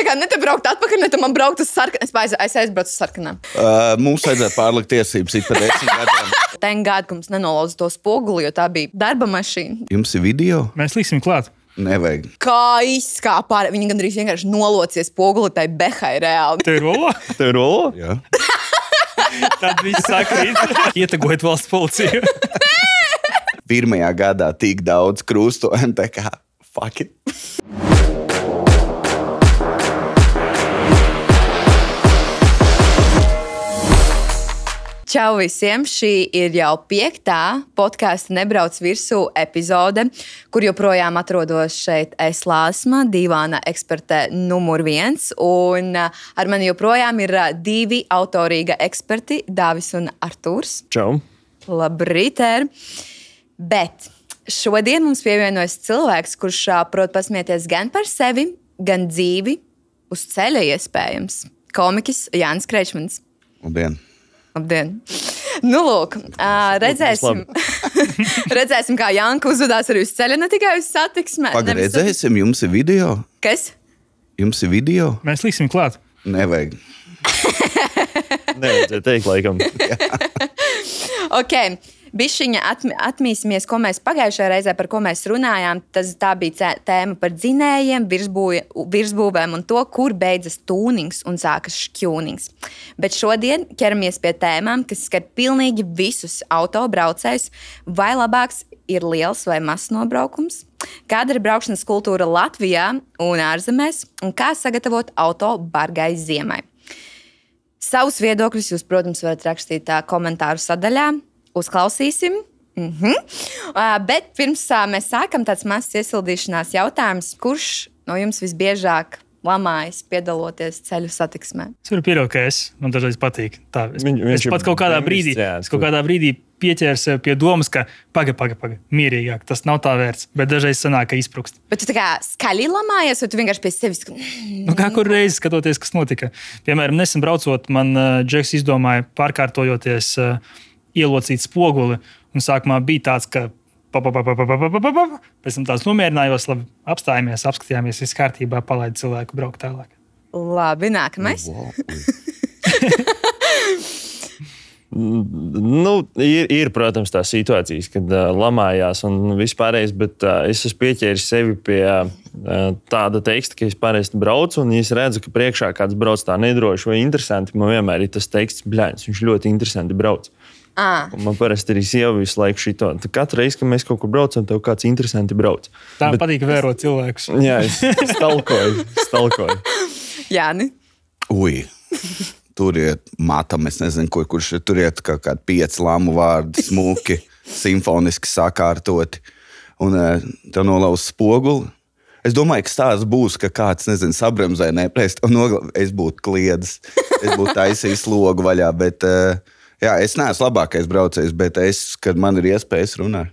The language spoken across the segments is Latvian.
tā kā ne te braukt atpakaļ, ne te man braukt uz sarkanām. Es aizbraucu uz sarkanām. Mums vajadzētu pārlikt tiesības ik pa 10 gadiem. Thank God, ka mums nenolauza to spoguli, jo tā bija darba mašīna. Jums ir video? Mēs liksim klāt. Nevajag. Kā izskāpā. Viņi gandrīz vienkārši nolocies spoguli tai behai reāli. Tev ir rolo? Tev ir rolo? Jā. Tad viss sakrīt. Ietagojiet valsts policiju. Pirmajā gadā tik daudz krūstojumu, tā kā fuck it. Čau visiem! Šī ir jau 5. podkāsta Nebrauc virsū epizode, kur joprojām atrodos šeit es Lāsma, divāna eksperte numur 1. Un ar mani joprojām ir 2 autorīga eksperti, Dāvis un Artūrs. Čau! Labrīt! Bet šodien mums pievienojas cilvēks, kurš prot pasmieties gan par sevi, gan dzīvi, uz ceļa iespējams. Komiķis Jānis Kreičmans. Labdien! Labdien! Nu, lūk, redzēsim, kā Janka uzvedās arī uz ceļa, ne tikai uz satiksmē. Redzēsim, jums ir video? Kas? Jums ir video? Mēs liksim klāt. Nevajag. Nevajadzēja teikt, laikam. Ok, bišķiņa atmīsimies, ko mēs pagājušajā reizē, par ko mēs runājām. Tā bija tēma par dzinējiem, virsbūvēm un to, kur beidzas tūnings un sākas šķūnings. Bet šodien ķeramies pie tēmām, kas skar pilnīgi visus autobraucējus, vai labāks ir liels vai mazs nobraukums, kāda ir braukšanas kultūra Latvijā un ārzemēs, un kā sagatavot auto bargai ziemai. Savus viedokļus jūs, protams, varat rakstīt komentāru sadaļā. Uzklausīsim. Bet pirms mēs sākam tāds mazs iesildīšanās jautājums, kurš no jums visbiežāk lamājas piedaloties ceļu satiksmē? Es varu pieļaut, ka man dažreiz patīk. Tā, es pat kaut kādā brīdī pieķēru sev pie domas, ka paga, mierīgāk, tas nav tā vērts, bet dažreiz sanāk, ka izprukst. Bet tu tā kā skaļi lamājies, vai tu vienkārši pie sevis? Kā kur reizi skatoties, kas notika. Piemēram, nesen braucot, man Džeks izdomāja pārkārtojoties ielocīt spoguli, un sākumā bija tāds, ka pēc tam tās nomierinājos, labi, apstājāmies, apskatījāmies, viss kārtībā, palaid cilvēku braukt tālāk. Labi, nākamais. Ir, protams, tās situācijas, kad lamājās un vispārējais, bet es esmu pieķēris sevi pie tāda teksta, ka es pārējais braucu, un es redzu, ka priekšā kāds brauc tā nedroši vai interesanti, man vienmēr ir tas teksts, bļains, viņš ļoti interesanti brauc. Man parasti arī sieva visu laiku šito. Katru reizi, kad mēs kaut kur braucam, tev kāds interesanti brauc. Tā patīk vērot cilvēkus. Jā, es stalkoju. Jāni? Ui, turiet matam, es nezinu, kurš turiet kaut kādi 5 lamu vārdi, smuki, simfoniski sakārtoti, un tev nolauz spoguli. Es domāju, ka stāsts būs, ka kāds, nezinu, sabremzē neprest, un es būtu kliedis, es būtu taisījis logu vaļā, bet... Jā, es neesmu labākais braucējs, bet kad man ir iespējas runāt.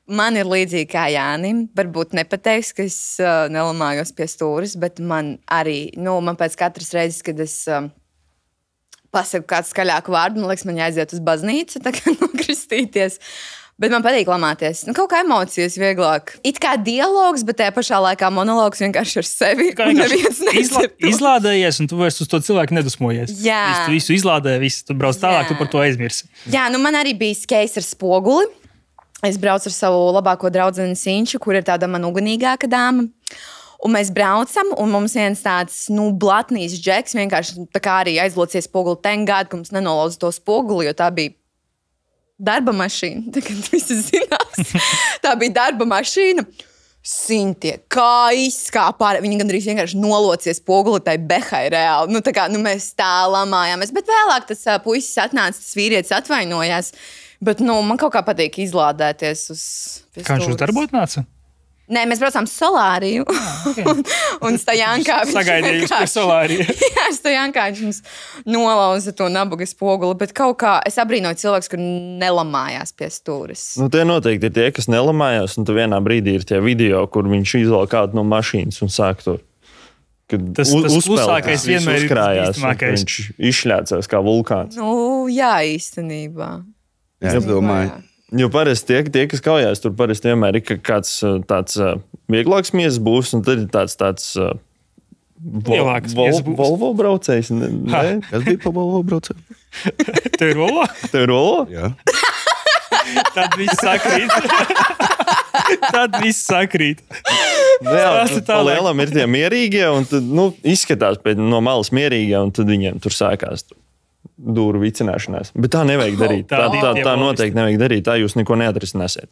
Man ir līdzīgi kā Jānim. Varbūt nepateiks, ka es nelamājos pie stūres, bet man arī, man pēc katras reizes, kad es pasaku kādu skaļāku vārdu, man liekas, man jāaiziet uz baznīcu, tā kā nokristīties. Bet man patīk lamāties. Kaut kā emocijas vieglāk. It kā dialogs, bet tajā pašā laikā monologs vienkārši ar sevi. Izlādējies, un tu vairs uz to cilvēku nedusmojies. Jā. Tu visu izlādēji, tu brauc tālāk, tu par to aizmirsi. Jā, man arī bija skejs ar spoguli. Es braucu ar savu labāko draudzeni Sinču, kur ir tāda man ugunīgāka dāma. Un mēs braucam, un mums viens tāds, blatnīs džeks vienkārši tā kā arī aizlocies spoguli. Thank God, ka mums nenolauza to spoguli, jo tā bija darba mašīna, tagad visi zinās. Tā bija darba mašīna. Sintie, kā izskāpā. Viņi gandrīz vienkārši nolocies spoguli tai behai reāli. Mēs tā lamājāmies. Bet vēlāk tas puisis atnāca, tas vīrietis atvainojās. Bet man kaut kā patīk izlādēties uz... Kā viņš uzdarbot nāca? Nē, mēs braucām Solāriju. Un Stajankā viņš sagaidīja jūs par Solāriju. Jā, Stajankā viņš mums nolauza to nabaga spoguli. Bet kaut kā es abrīnoju cilvēks, kur nelamājās pie stūres. Tie noteikti ir tie, kas nelamājās. Un tu vienā brīdī ir tie video, kur viņš izvēl kādu no mašīnas un sāk tur. Tas klusākais vienmēr ir visticamākais. Viņš izšļācās kā vulkāns. Jā, īstenībā. Jā, es domāju. Jo parasti tie, kas kaujās, tur parasti vienmēr ir kāds tāds vieglāks miesas būs, un tad ir tāds lielākas. Volvo braucējs? Kas bija pa Volvo braucēju? Tev ir Volvo? Tev ir Volvo? Jā. Tad viss sakrīt. Jā, tā lielam ir tie mierīgie, un tad, izskatās no malas mierīgie, un tad viņiem tur sākās dūru vicināšanās. Bet tā nevajag darīt. Tā noteikti nevajag darīt. Tā jūs neko neatrisināsiet.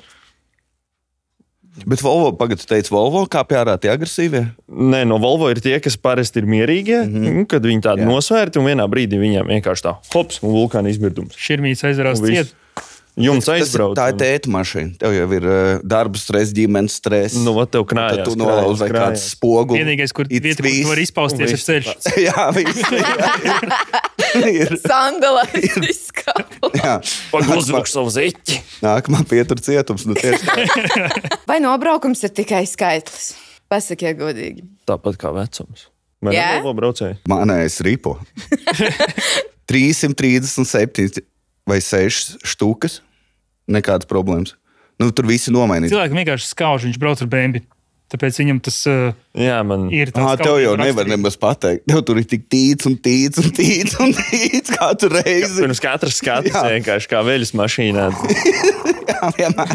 Bet Volvo, pagad, tu teici Volvo, kā pjārā tie agresīvie? Nē, no Volvo ir tie, kas parasti ir mierīgie, kad viņi tādi nosvērti, un vienā brīdī viņiem vienkārši tā hops un vulkāna izbirdums. Širmīts aizvarās ciet. Jums aizbrauc. Tā ir tēta mašīna. Tev jau ir darba stress, ģimenes stress. Tev krājās. Tad tu nolauz vai kāds spoguli. Vienīgais, kur vieta, kur var izpausties, ir ceļš. Jā, viss. Sandalais izskapu. Jā. Paguzvuk savu zeķi. Nākamā pietur cietums. Vai nobraukums ir tikai skaitlis? Pasakiet godīgi. Tāpat kā vecums. Vai Jā? Volvo braucēji? Manējais ripo. 337 vai 6 štukas. Nekādas problēmas. Tur visi nomainīti. Cilvēki vienkārši skauž, viņš brauc ar BMW. Tāpēc viņam tas ir tāds. Tev jau nevar nemaz pateikt. Tev tur ir tik tīts un katru reizi. Pirms katras skatas vienkārši kā veļas mašīnā. Jā, vienmēr.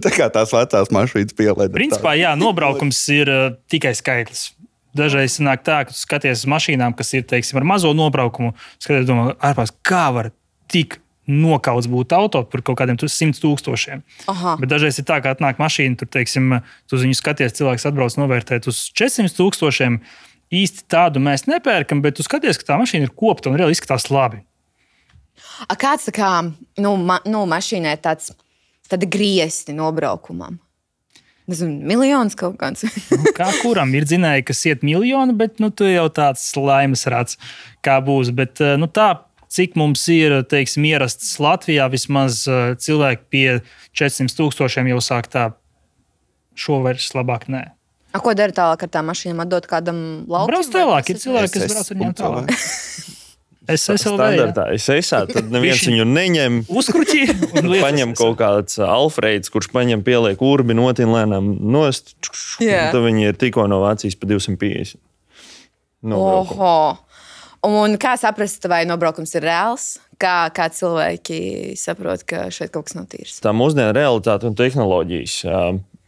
Tā kā tās vecās mašīnas pielaida. Principā, jā, nobraukums ir tikai skaitlis. Dažreiz sanāk tā, ka tu skaties uz mašīnām, kas ir, teiksim, ar mazo nobraukumu, skaties, domā, ārpās, kā var tik nokauts būt auto par kaut kādiem 100 000. Bet dažreiz ir tā, ka atnāk mašīna, tur, teiksim, tu uz viņu skaties, cilvēks atbrauc novērtēt uz 400 000. Īsti tādu mēs nepērkam, bet tu skaties, ka tā mašīna ir kopta un reāli izskatās labi. Kāds tā kā, mašīnai tāda griesti nobraukumam? Nezinu, miljons kaut kāds. Kā kuram ir dzinēji, kas iet miljonu, bet tu jau tāds laimes rāds, kā būs. Bet tā, cik mums ir, teiksim, ierasts Latvijā, vismaz cilvēki pie 400 000 jau sāk tā, šo vairs labāk nē. Ko dara tālāk ar tā mašīnām? Atdot kādam laukiem? Brauc tālāk, ir cilvēki, kas brauc ar viņiem tālāk. Standartā, tad neviens viņu neņem. Uzkruķi. Paņem kaut kāds Alfreids, kurš pieliek urbi notin lēnām nost. Tad viņi ir tikko no Vācijas pa 250. Oho. Un kā saprast, vai nobraukums ir reāls? Kā cilvēki saprot, ka šeit kaut kas nav tīrs? Tā mūsdienu realitāte un tehnoloģijas.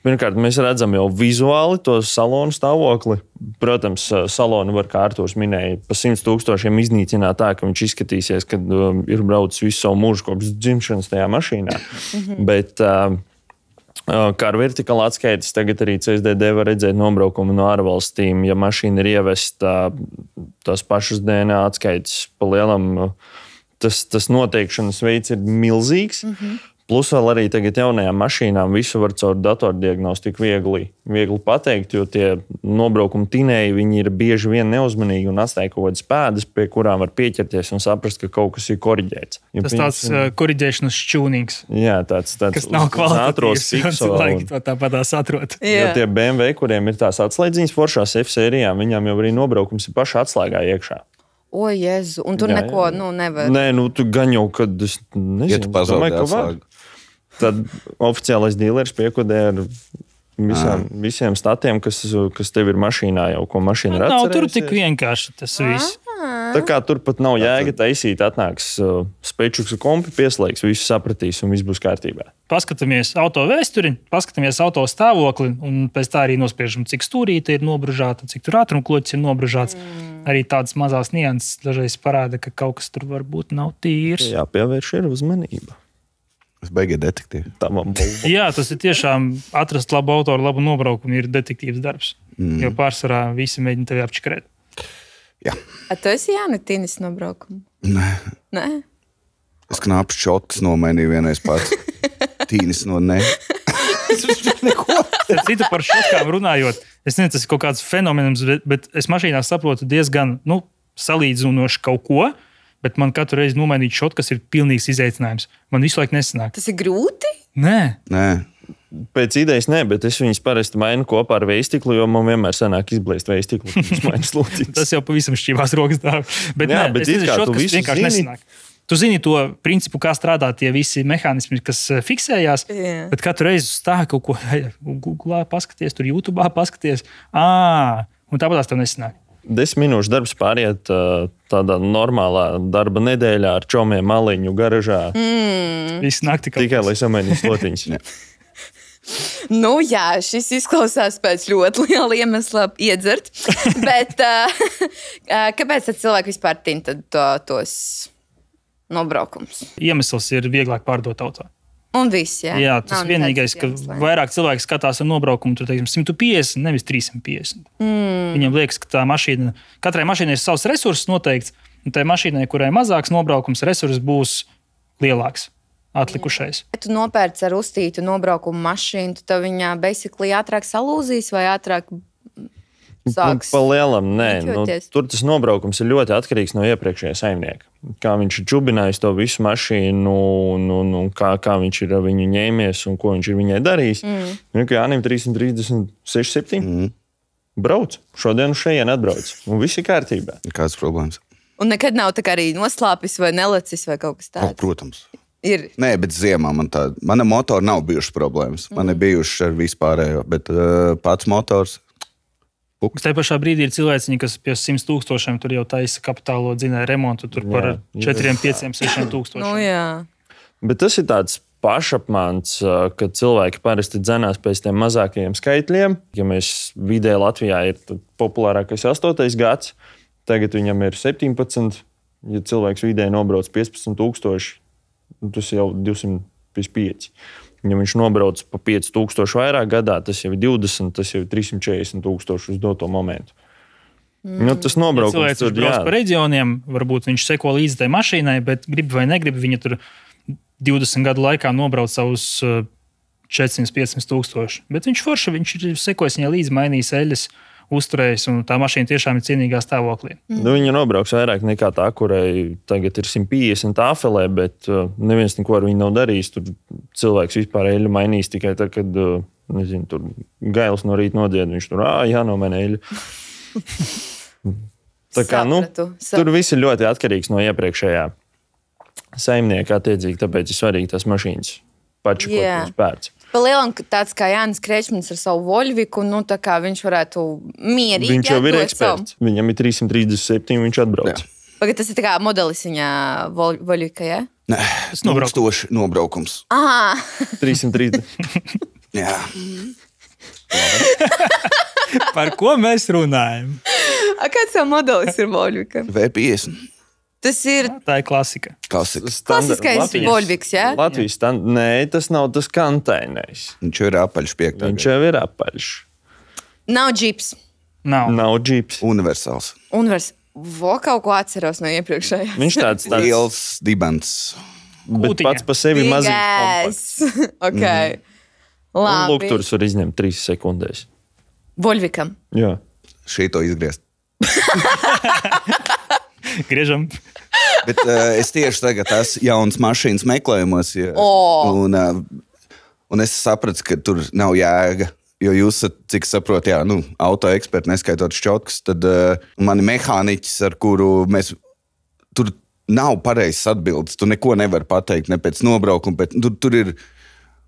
Pirmkārt, mēs redzam jau vizuāli to salonu stāvokli. Protams, salonu var, kā Artūrs minēja, pa 100 000 iznīcināt tā, ka viņš izskatīsies, kad ir braucis visu savu mūžu kopš dzimšanas tajā mašīnā. Bet kā ar vertikālu atskaites, tagad arī CSDD var redzēt nobraukumu no ārvalstīm. Ja mašīna ir ievesta tās pašas DNA atskaites pa lielam, tas noteikšanas veids ir milzīgs. Plus vēl arī tagad jaunajām mašīnām visu var caur datordiagnostiku viegli pateikt, jo tie nobraukuma tinēji, viņi ir bieži vien neuzmanīgi un atstāja kaut kādas pēdas, pie kurām var pieķerties un saprast, ka kaut kas ir koriģēts. Tas tāds koriģēšanas šķūnīgs. Jā, tāds kas nav kvalitatīvs, cilvēki to tāpatās atrod. Jo tie BMW, kuriem ir tās atslēdziņas foršās F-sērijām, viņām jau arī nobraukums ir paša atslēgā iekšā. O, Jēzu, un tur neko nevar. Nē, tu gan jau, kad es nezinu, ja tu pazaudē atslēgu. Tad oficiālais dīleris piekodē ar visiem statiem, kas tev ir mašīnā jau, ko mašīna ir atcerējusies. Tur tik vienkārši tas viss. Tā kā tur pat nav jēga taisīt, atnāks spečuks kompi, pieslēgs, visu sapratīs un viss būs kārtībā. Paskatāmies auto vēsturi, paskatāmies auto stāvokli un pēc tā arī nospriežam, cik stūrīte ir nobružāta, cik tur ātrumkloķis ir nobružāts. Arī tādas mazās nianses dažreiz parāda, ka kaut kas tur varbūt nav tīrs. Jāpievērš ir uzmanība. Es beigu detektīvu. Jā, tas ir tiešām atrast labu autoru, labu nobraukumu ir detektīvs darbs. Jo pārsvarā visi mēģina tevi apčakarēt. Jā. Tu esi Jānis nobraukumu? Nē. Es knapi šotas nomainīju vienreiz pats. Tīnis no ne. Citu par šotkām runājot, es nezinu, tas ir kaut kāds fenomens, bet es mašīnā saprotu diezgan, salīdzinoši kaut ko, bet man katru reizi nomainīt šotu, kas ir pilnīgs izaicinājums. Man visu laiku nesanāk. Tas ir grūti? Nē. Pēc idejas nē, bet es viņus parasti mainu kopā ar veistiklu, jo man vienmēr sanāk izblēst veistiklu. Tas jau pavisam šķīvās rokas dāv. Bet jā, nē, bet es nezinu, šot, kas vienkārši nesanāk. Tu zini to principu, kā strādā tie visi mehānismi, kas fiksējās, bet katru reizi stāv kaut ko Googlā paskaties, tur YouTube'ā paskaties. un tāpat tev nesanāk. 10 minūšu darbs pāriet tādā normālā darba nedēļā ar čomiem maliņu garažā. Visu nakti tikai, lai samainītu slotiņas. Nu jā, šis izklausās pēc ļoti liela iemesla iedzert. Bet kāpēc tad cilvēki vispār tina tos nobraukums? Iemesls ir vieglāk pārdot auto. Un viss, jā. Jā, tas vienīgais, ka vairāk cilvēki skatās ar nobraukumu, tur, teiksim, 150, nevis 350. Viņam liekas, ka katrai mašīnai ir savs resurss noteikts, un tai mašīnai, kurai mazāks nobraukums, resurss būs lielāks, atlikušais. Ja tu nopērci ar uztītu nobraukumu mašīnu, tad viņā basically ātrāk salūzīs vai ātrāk sāks pa lielam, nē. ķoties? Tur tas nobraukums ir ļoti atkarīgs no iepriekšējā saimnieka. Kā viņš ir čubinājis to visu mašīnu, un kā viņš ir viņu ņēmies un ko viņš ir viņai darījis. Kā Jānim 336, 7 brauc. Šodien uz šejien atbrauc. Un viss ir kārtībā. Kādas problēmas? Un nekad nav tā kā arī noslāpis vai nelecis vai kaut kas tāds? Protams. Ir. Nē, bet ziemā mana motora nav bijušas problēmas. Man ir bijušas ar vispārējo, bet pats motors. Tā pašā brīdī ir cilvēciņi, kas pie 100,000 tur jau taisa kapitālo dzinēju remontu tur par 4, 5, 6,000. Nu jā. Bet tas ir tāds pašapmāns, ka cilvēki parasti dzenās pēc tiem mazākajiem skaitļiem. Ja mēs vidē Latvijā ir populārākais 8. gads, tagad viņam ir 17. Ja cilvēks vidē nobrauc 15,000, tas jau 255. Ja viņš nobrauc pa 5,000 vairāk gadā, tas jau ir 20, tas jau ir 340,000 uz doto momentu. Tas nobraukums cilvēks tur brauc pa reģioniem, varbūt viņš seko līdzi tai mašīnai, bet grib vai negrib, viņa tur 20 gadu laikā nobrauc savus 400-500,000. Bet viņš forši, viņš ir sekojis viņai līdzi, mainījis eļas, uzturējis, un tā mašīna tiešām ir cienīgā stāvoklī. Viņa nobrauks vairāk nekā tā, kurai tagad ir 150 tāfelē, bet neviens neko ar viņu nav darījis. Tur cilvēks vispār eļu mainīs tikai tad, kad nezinu, tur gailis no rīta nodied, viņš tur jānomaina eļu. Tā kā, tur viss ir ļoti atkarīgs no iepriekšējā saimnieka attiecīgi, tāpēc ir svarīgi tās mašīnas paši, ko tu pērci. Pa lielam tāds kā Jānis Krečmans ar savu Voļviku, tā kā viņš varētu mierīgi viņš jau ir eksperts. Viņam ir 337, viņš atbrauc. Pagad, tas ir tā kā modelis viņa Voļvika, jā? Nē, tas nobraukums. Aha! 330. Jā. Par ko mēs runājam? Kāds jau modelis ir Voļvika? V50. Tas ir... Tā ir klasika. Klasiskais Voļviks, jā? Latvijas nē, tas nav tas kantainais. Viņš jau ir apaļš piektā. Viņš jau ir apaļš. Nav džips. Nav džips. Universāls. Vo kaut ko atceros no iepriekšējās. Viņš tāds liels dibens. Bet Kūtiņa. pats pa sevi mazīgs. Okay. Un lūk, tur var izņemt 3 sekundēs. Voļvikam. Jā. Šito izgriezt. Griežam. Bet es tieši tagad esmu jaunas mašīnas meklējumos. Un es sapratu, ka tur nav jēga. Jo jūs, cik saprotat, auto eksperti, neskaitot šķotkus, tad mani mehāniķis, ar kuru mēs tur nav pareizas atbildes. Tu neko nevari pateikt, ne pēc nobraukuma, bet tur ir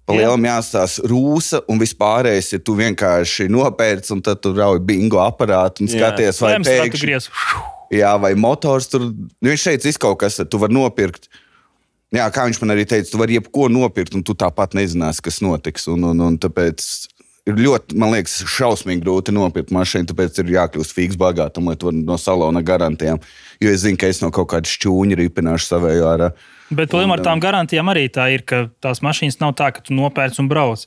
pa lielam jāstāsta rūsa, un vispārējais, ja tu vienkārši nopērci, un tad tu rauj bingo aparātu un skaties, vai pēkšņi. Jā, vai motors tur. Viņš šeit kaut kas, tu vari nopirkt. Jā, kā viņš man arī teica, tu vari jebko nopirkt, un tu tāpat nezināsi, kas notiks. Un tāpēc ir ļoti, man liekas, šausmīgi grūti nopirkt mašīnu, tāpēc ir jākļūst fiks bagātam, lai tu vari no salona garantijām. Jo es zinu, ka es no kaut kāda šķūņa ripināšu savējo ārā. Bet ar tām garantijām arī tā ir, ka tās mašīnas nav tā, ka tu nopērci un brauc.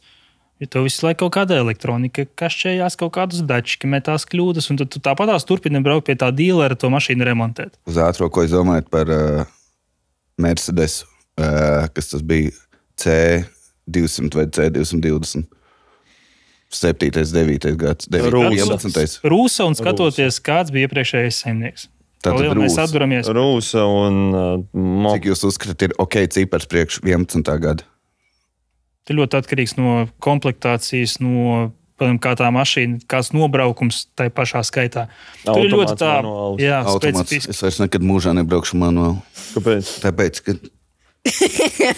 Ja tev visu laiku kaut kāda elektronika, kašķējās kaut kādus dački, metās kļūdas, un tad tu tāpatās turpini braukt pie tā dīlera to mašīnu remontēt. Uz ātro, ko es domāju par Mercedes, kas tas bija C200 vai C220. 7. 9. gads, 11. Rūsa un skatoties, kāds bija iepriekšējais saimnieks. Tātad mēs atduramies. Rūsa un cik jūs uzskatāt, ir ok cipars priekš 11. gada? Tas ļoti atkarīgs no komplektācijas, no kā tā mašīna, kāds nobraukums tai pašā skaitā. Tur ir ļoti tā, specifiski. Es vairs nekad mūžā nebraukšu manuāli. Kāpēc? Tāpēc, ka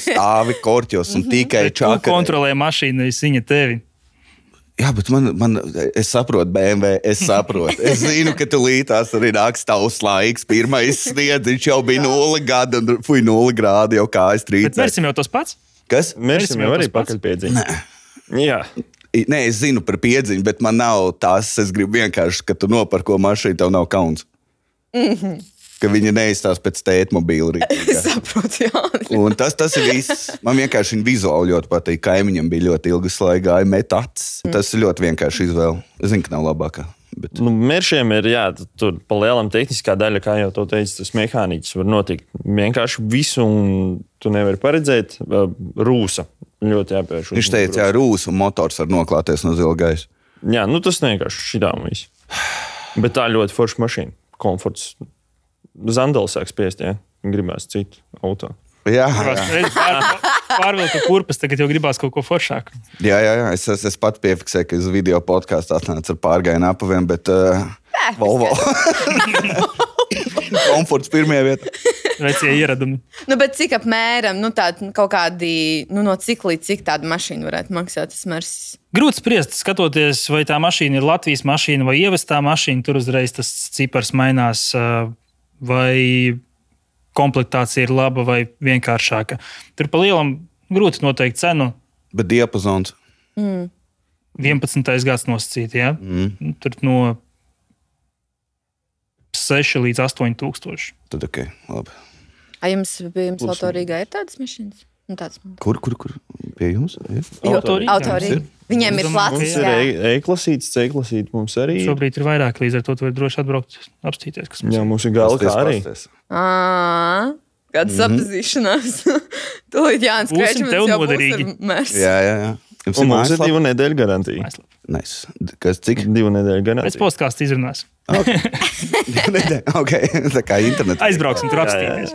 stāvi korķos un tikai čakari. Tu kontrolē mašīnu, es viņa tevi. Jā, bet es saprotu, BMW, es saprotu. Es zinu, ka tu lītās arī nāks tavs laiks. Pirmais sniedziņš jau bija 0 gadi, un 0 grādi jau kājas trīcē. Bet Mersim jau tas pats? Kas? Mersim jau arī pakaļpiedziņa. Jā. Nē, es zinu par piedziņu, bet man nav tās. Es gribu vienkārši, ka tu noparko mašīnu, tev nav kauns. Ka viņa neizstās pēc tētmobīla. Es saprotu, jā. Un tas ir viss. Man vienkārši viņa vizuāli ļoti patīk. Kaimiņam bija ļoti ilgas laigāja met acis. Tas ir ļoti vienkārši izvēle. Es zinu, ka nav labākā. Bet... Meršiem ir, jā, tur pa lielam tehniskā daļa, kā jau to teicu, tas mehāniķis var notikt. Vienkārši visu, un tu nevari paredzēt. Rūsa ļoti jāpievērš. Viņš teica, jā, rūsa un motors var noklāties no zila gaisa. Jā, tas vienkārši šitām viss. Bet tā ļoti forša mašīna. Komforts. Zandals sāk spiest, jā. Gribās citu auto. Jā. Pārvilku kurpes, tagad jau gribās kaut ko foršāku. Jā. Es pat piefiksēju, ka uz video podkāstu atnāca ar pārgājienu apaviem, bet Volvo. Komforts pirmajā vietā. Vecie ieradumi. Bet cik apmēram, tādi kaut kādi, no cik līdz cik tāda mašīna varētu maksāt tas Mersis? Grūti spriest, skatoties, vai tā mašīna ir Latvijas mašīna vai ievestā mašīna, tur uzreiz tas cipars mainās, vai komplektācija ir laba vai vienkāršāka. Tur pa lielam grūti noteikt cenu. Bet diapazons. 11. gads nosacīt, jā? Tur no 6 līdz 8 tūkstoši. Tad ok, labi. Jums Autorīgā ir tādas mašīnas? Kur? Pie jums? Autorīga. Viņiem ir plats, mums jā. Ir E-klasītes, C-klasītes, mums arī. Šobrīd ir vairāk, līdz ar to tu vari droši atbraukt, apstīties, kas mums jā, mums ir galva kā arī. Kāda sapazīšanās. Tūlīt Jānis Krečmans tev jau būs noderīgi. ar Mersi. Jā. Un mums ir 2 nedēļu garantija. Nice. Kas cik? 2 nedēļu garantija. Pēc postkāstu izrunās. Ok, tā kā internetā. Aizbrauksim tur apstīties.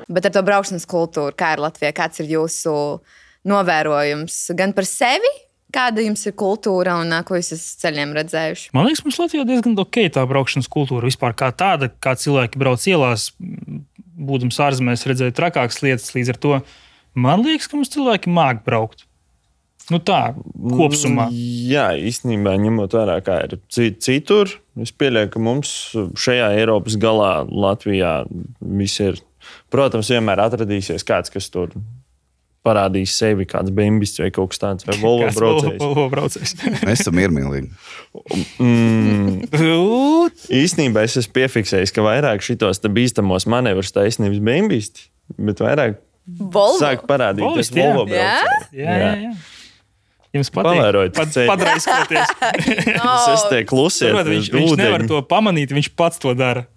Bet ar to braukšanas kultūru, kā ir Latvijā, kāds ir jūsu novērojums gan par sevi, kāda jums ir kultūra un ko jūs esat ceļiem redzējuši? Man liekas, mums Latvijā diezgan ok tā braukšanas kultūra. Vispār kā tāda, kā cilvēki brauc ielās, būdams ārzemēs redzēt trakākas lietas, līdz ar to man liekas, ka mums cilvēki māk braukt. Tā, kopsumā. Jā, īstenībā ņemot vērā, kā ir citur, es pieļauju, ka mums šajā Eiropas galā Latvijā viss ir. Protams, vienmēr atradīsies kāds, kas tur parādīs sevi, kāds bimbists vai kaut kas tāds, vai Volvo braucējs. Mēs esam miermīlīgi. Īstenībā es esmu piefiksējis, ka vairāk šitos bīstamos manevrus taisnības bimbisti, bet vairāk sāk parādīties Volvo braucēji. Jā. Jums patīk Pavērojiet padraiskoties. Es esmu tie klusiet. Viņš nevar to pamanīt, viņš pats to dara.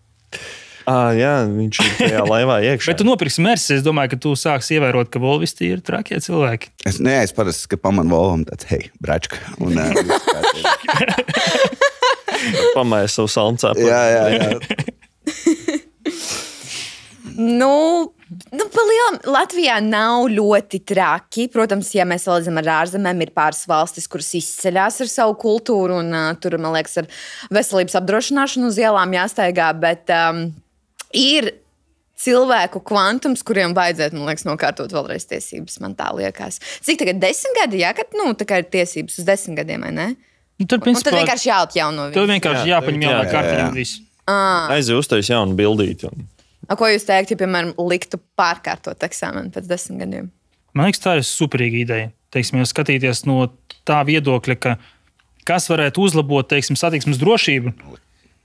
Jā, viņš ir tajā laivā iekšā. Bet tu nopirksi Mersi, es domāju, ka tu sāksi ievērot, ka Volvisti ir trakie cilvēki. Es parasti, ka pamanu Volvam tāds, hei, bračka. Un pamāja savu salmcāpu. Jā. Latvijā nav ļoti traki. Protams, ja mēs salīdzinām ar ārzemēm, ir pāris valstis, kuras izceļās ar savu kultūru, un tur, man liekas, ar veselības apdrošināšanu uz ielām jāstaigā, bet ir cilvēku kvantums, kuriem vajadzētu, man liekas, nokārtot vēlreiz tiesības, man tā liekas. Cik tagad 10 gadi, jā, kad, tā kā ir tiesības uz 10 gadiem, vai ne? Tur, principā, un tad vienkārši jāatjauno visu. Tur vienkārši jāpaņem jaunā kārtiņa visu. Aiziet uztais jaunu bildīti. Ko jūs teiktu, ja, piemēram, liktu pārkārtot eksāmenu pēc 10 gadiem? Man liekas, tā ir superīga ideja. Teiksim, ja skatīties no tā viedokļa, kas varētu uzlabot, teiksim, satiksmes drošību.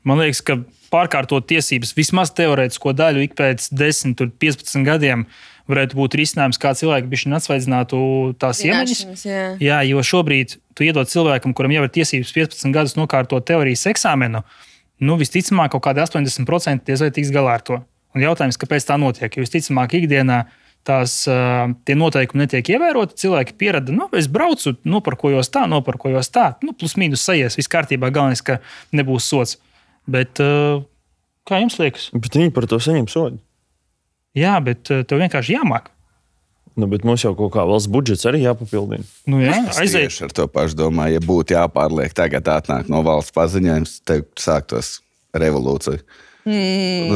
Man liekas, ka pārkārtot tiesības vismaz teorētisko daļu ik pēc 10, 15 gadiem varētu būt risinājums, kā cilvēki bišķi atsvaidzinātu tās iemaņas. Jā, jo šobrīd tu iedod cilvēkam, kuram jau ir tiesības 15 gadus nokārtot teorijas eksāmenu, visticamāk kaut kādi 80% diez vai tiks galā ar to. Un jautājums, kāpēc tā notiek? Jo visticamāk ikdienā tie noteikumi netiek ievēroti, cilvēki pierada, es braucu, noparkojos tā, plus mīnus sajies, viss kārtībā, galvenais, ka nebūs sots. Bet kā jums liekas? Bet viņi par to saņem sodu. Jā, bet tev vienkārši jāmāk. Bet mums jau kaut kā valsts budžets arī jāpapildina. Aiziet. Es ar to pašu domāju, ja būtu jāpārliek tagad atnāk no valsts paziņojums, tev sāktos revolūcija.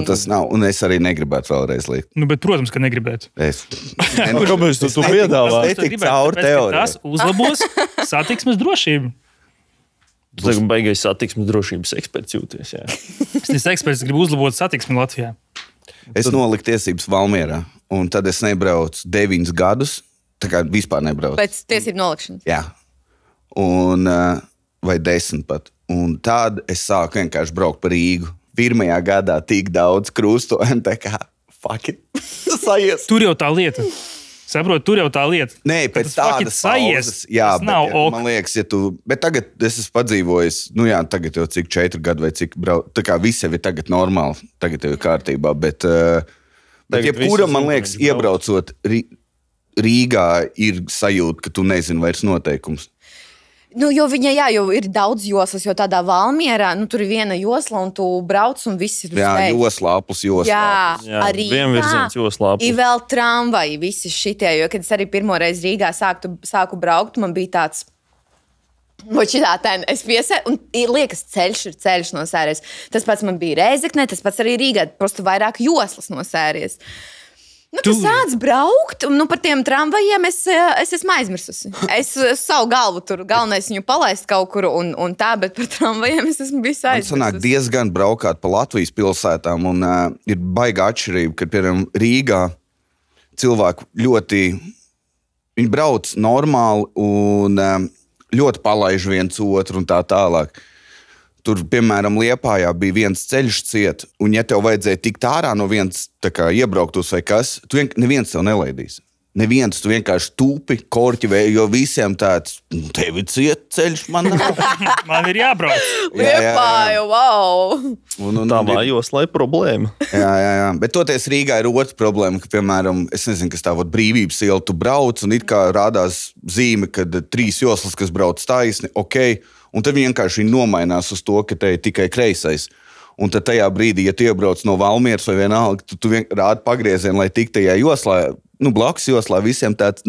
Tas nav, un es arī negribētu vēlreiz likt. Bet, protams, ka negribētu. Kāpēc tu piedāvā? Es tik caur teoriju. Tas uzlabos Satiksmes drošība. Tu tagad baigais satiksmes drošības eksperts jūties, jā. Es eksperts gribu uzlabot satiksmi Latvijā. Es noliku tiesības Valmierā, un tad es nebraucu 9 gadus, tā kā vispār nebraucu. Pēc tiesību nolikšanas. Jā. Un, vai 10 pat. Un tad es sāku vienkārši braukt par Rīgu. Pirmajā gadā tik daudz krustojumu, tā kā fuck it. Sajies. Tur jau tā lieta. Saprot, tur jau tā lieta. Nē, pēc tādas pauzes. Jā, tas nav ok. Man liekas, ja tu... Bet tagad es esmu padzīvojis, tagad jau cik 4 gadi vai cik brauc... Tā kā viss jau ir tagad normāli, tagad jau ir kārtībā, bet jebkuram, man liekas, iebraucot Rīgā ir sajūta, ka tu nezini vairs noteikums. Nu, jo ir daudz joslas, jo tādā Valmierā, tur ir viena josla, un tu brauc, un viss ir uz Jā, leju. joslāpus. Jā, arī vienvirziens joslāpus. Ir vēl tramvaji, visi šitie, jo, kad es arī pirmoreiz Rīgā sāku braukt, man bija tāds, es piesēju, un liekas, ceļš ir ceļš no sēries. Tas pats man bija Rēzeknē, tas pats arī Rīgā, просто vairāk joslas no sēries. Tu sāc braukt, un par tiem tramvajiem es esmu aizmirsusi. Es savu galvu tur, galvenais viņu palaist kaut kur un tā, bet par tramvajiem es esmu bijis aizmirsusi. Man sanāk diezgan braukāt pa Latvijas pilsētām, un ir baiga atšķirība, ka, piemēram, Rīgā cilvēki ļoti, viņi brauc normāli un ļoti palaiž viens otru un tā tālāk. Tur, piemēram, Liepājā bija viens ceļš ciet, un ja tev vajadzēja tikt ārā no viens iebrauktus vai kas, neviens tev nelaidīs. Neviens, tu vienkārši tūpi, korķi, jo visiem tāds, tev ir ciet ceļš, man nav. Man ir jābrauc. Liepāju, wow! Tā vājos, lai problēma. Jā. Bet toties Rīgā ir otra problēma, ka, piemēram, es nezinu, kas tā vod brīvības iela, tu brauc, un it kā rādās zīme, kad 3 joslas, kas brauc taisni, ok, un tad vienkārši viņi nomainās uz to, ka te ir tikai kreisais. Un tad tajā brīdī, ja tu iebrauc no Valmieras vai vienalga, tu rādi pagriezienu, lai tik tajā joslā, blakus joslā visiem tāds,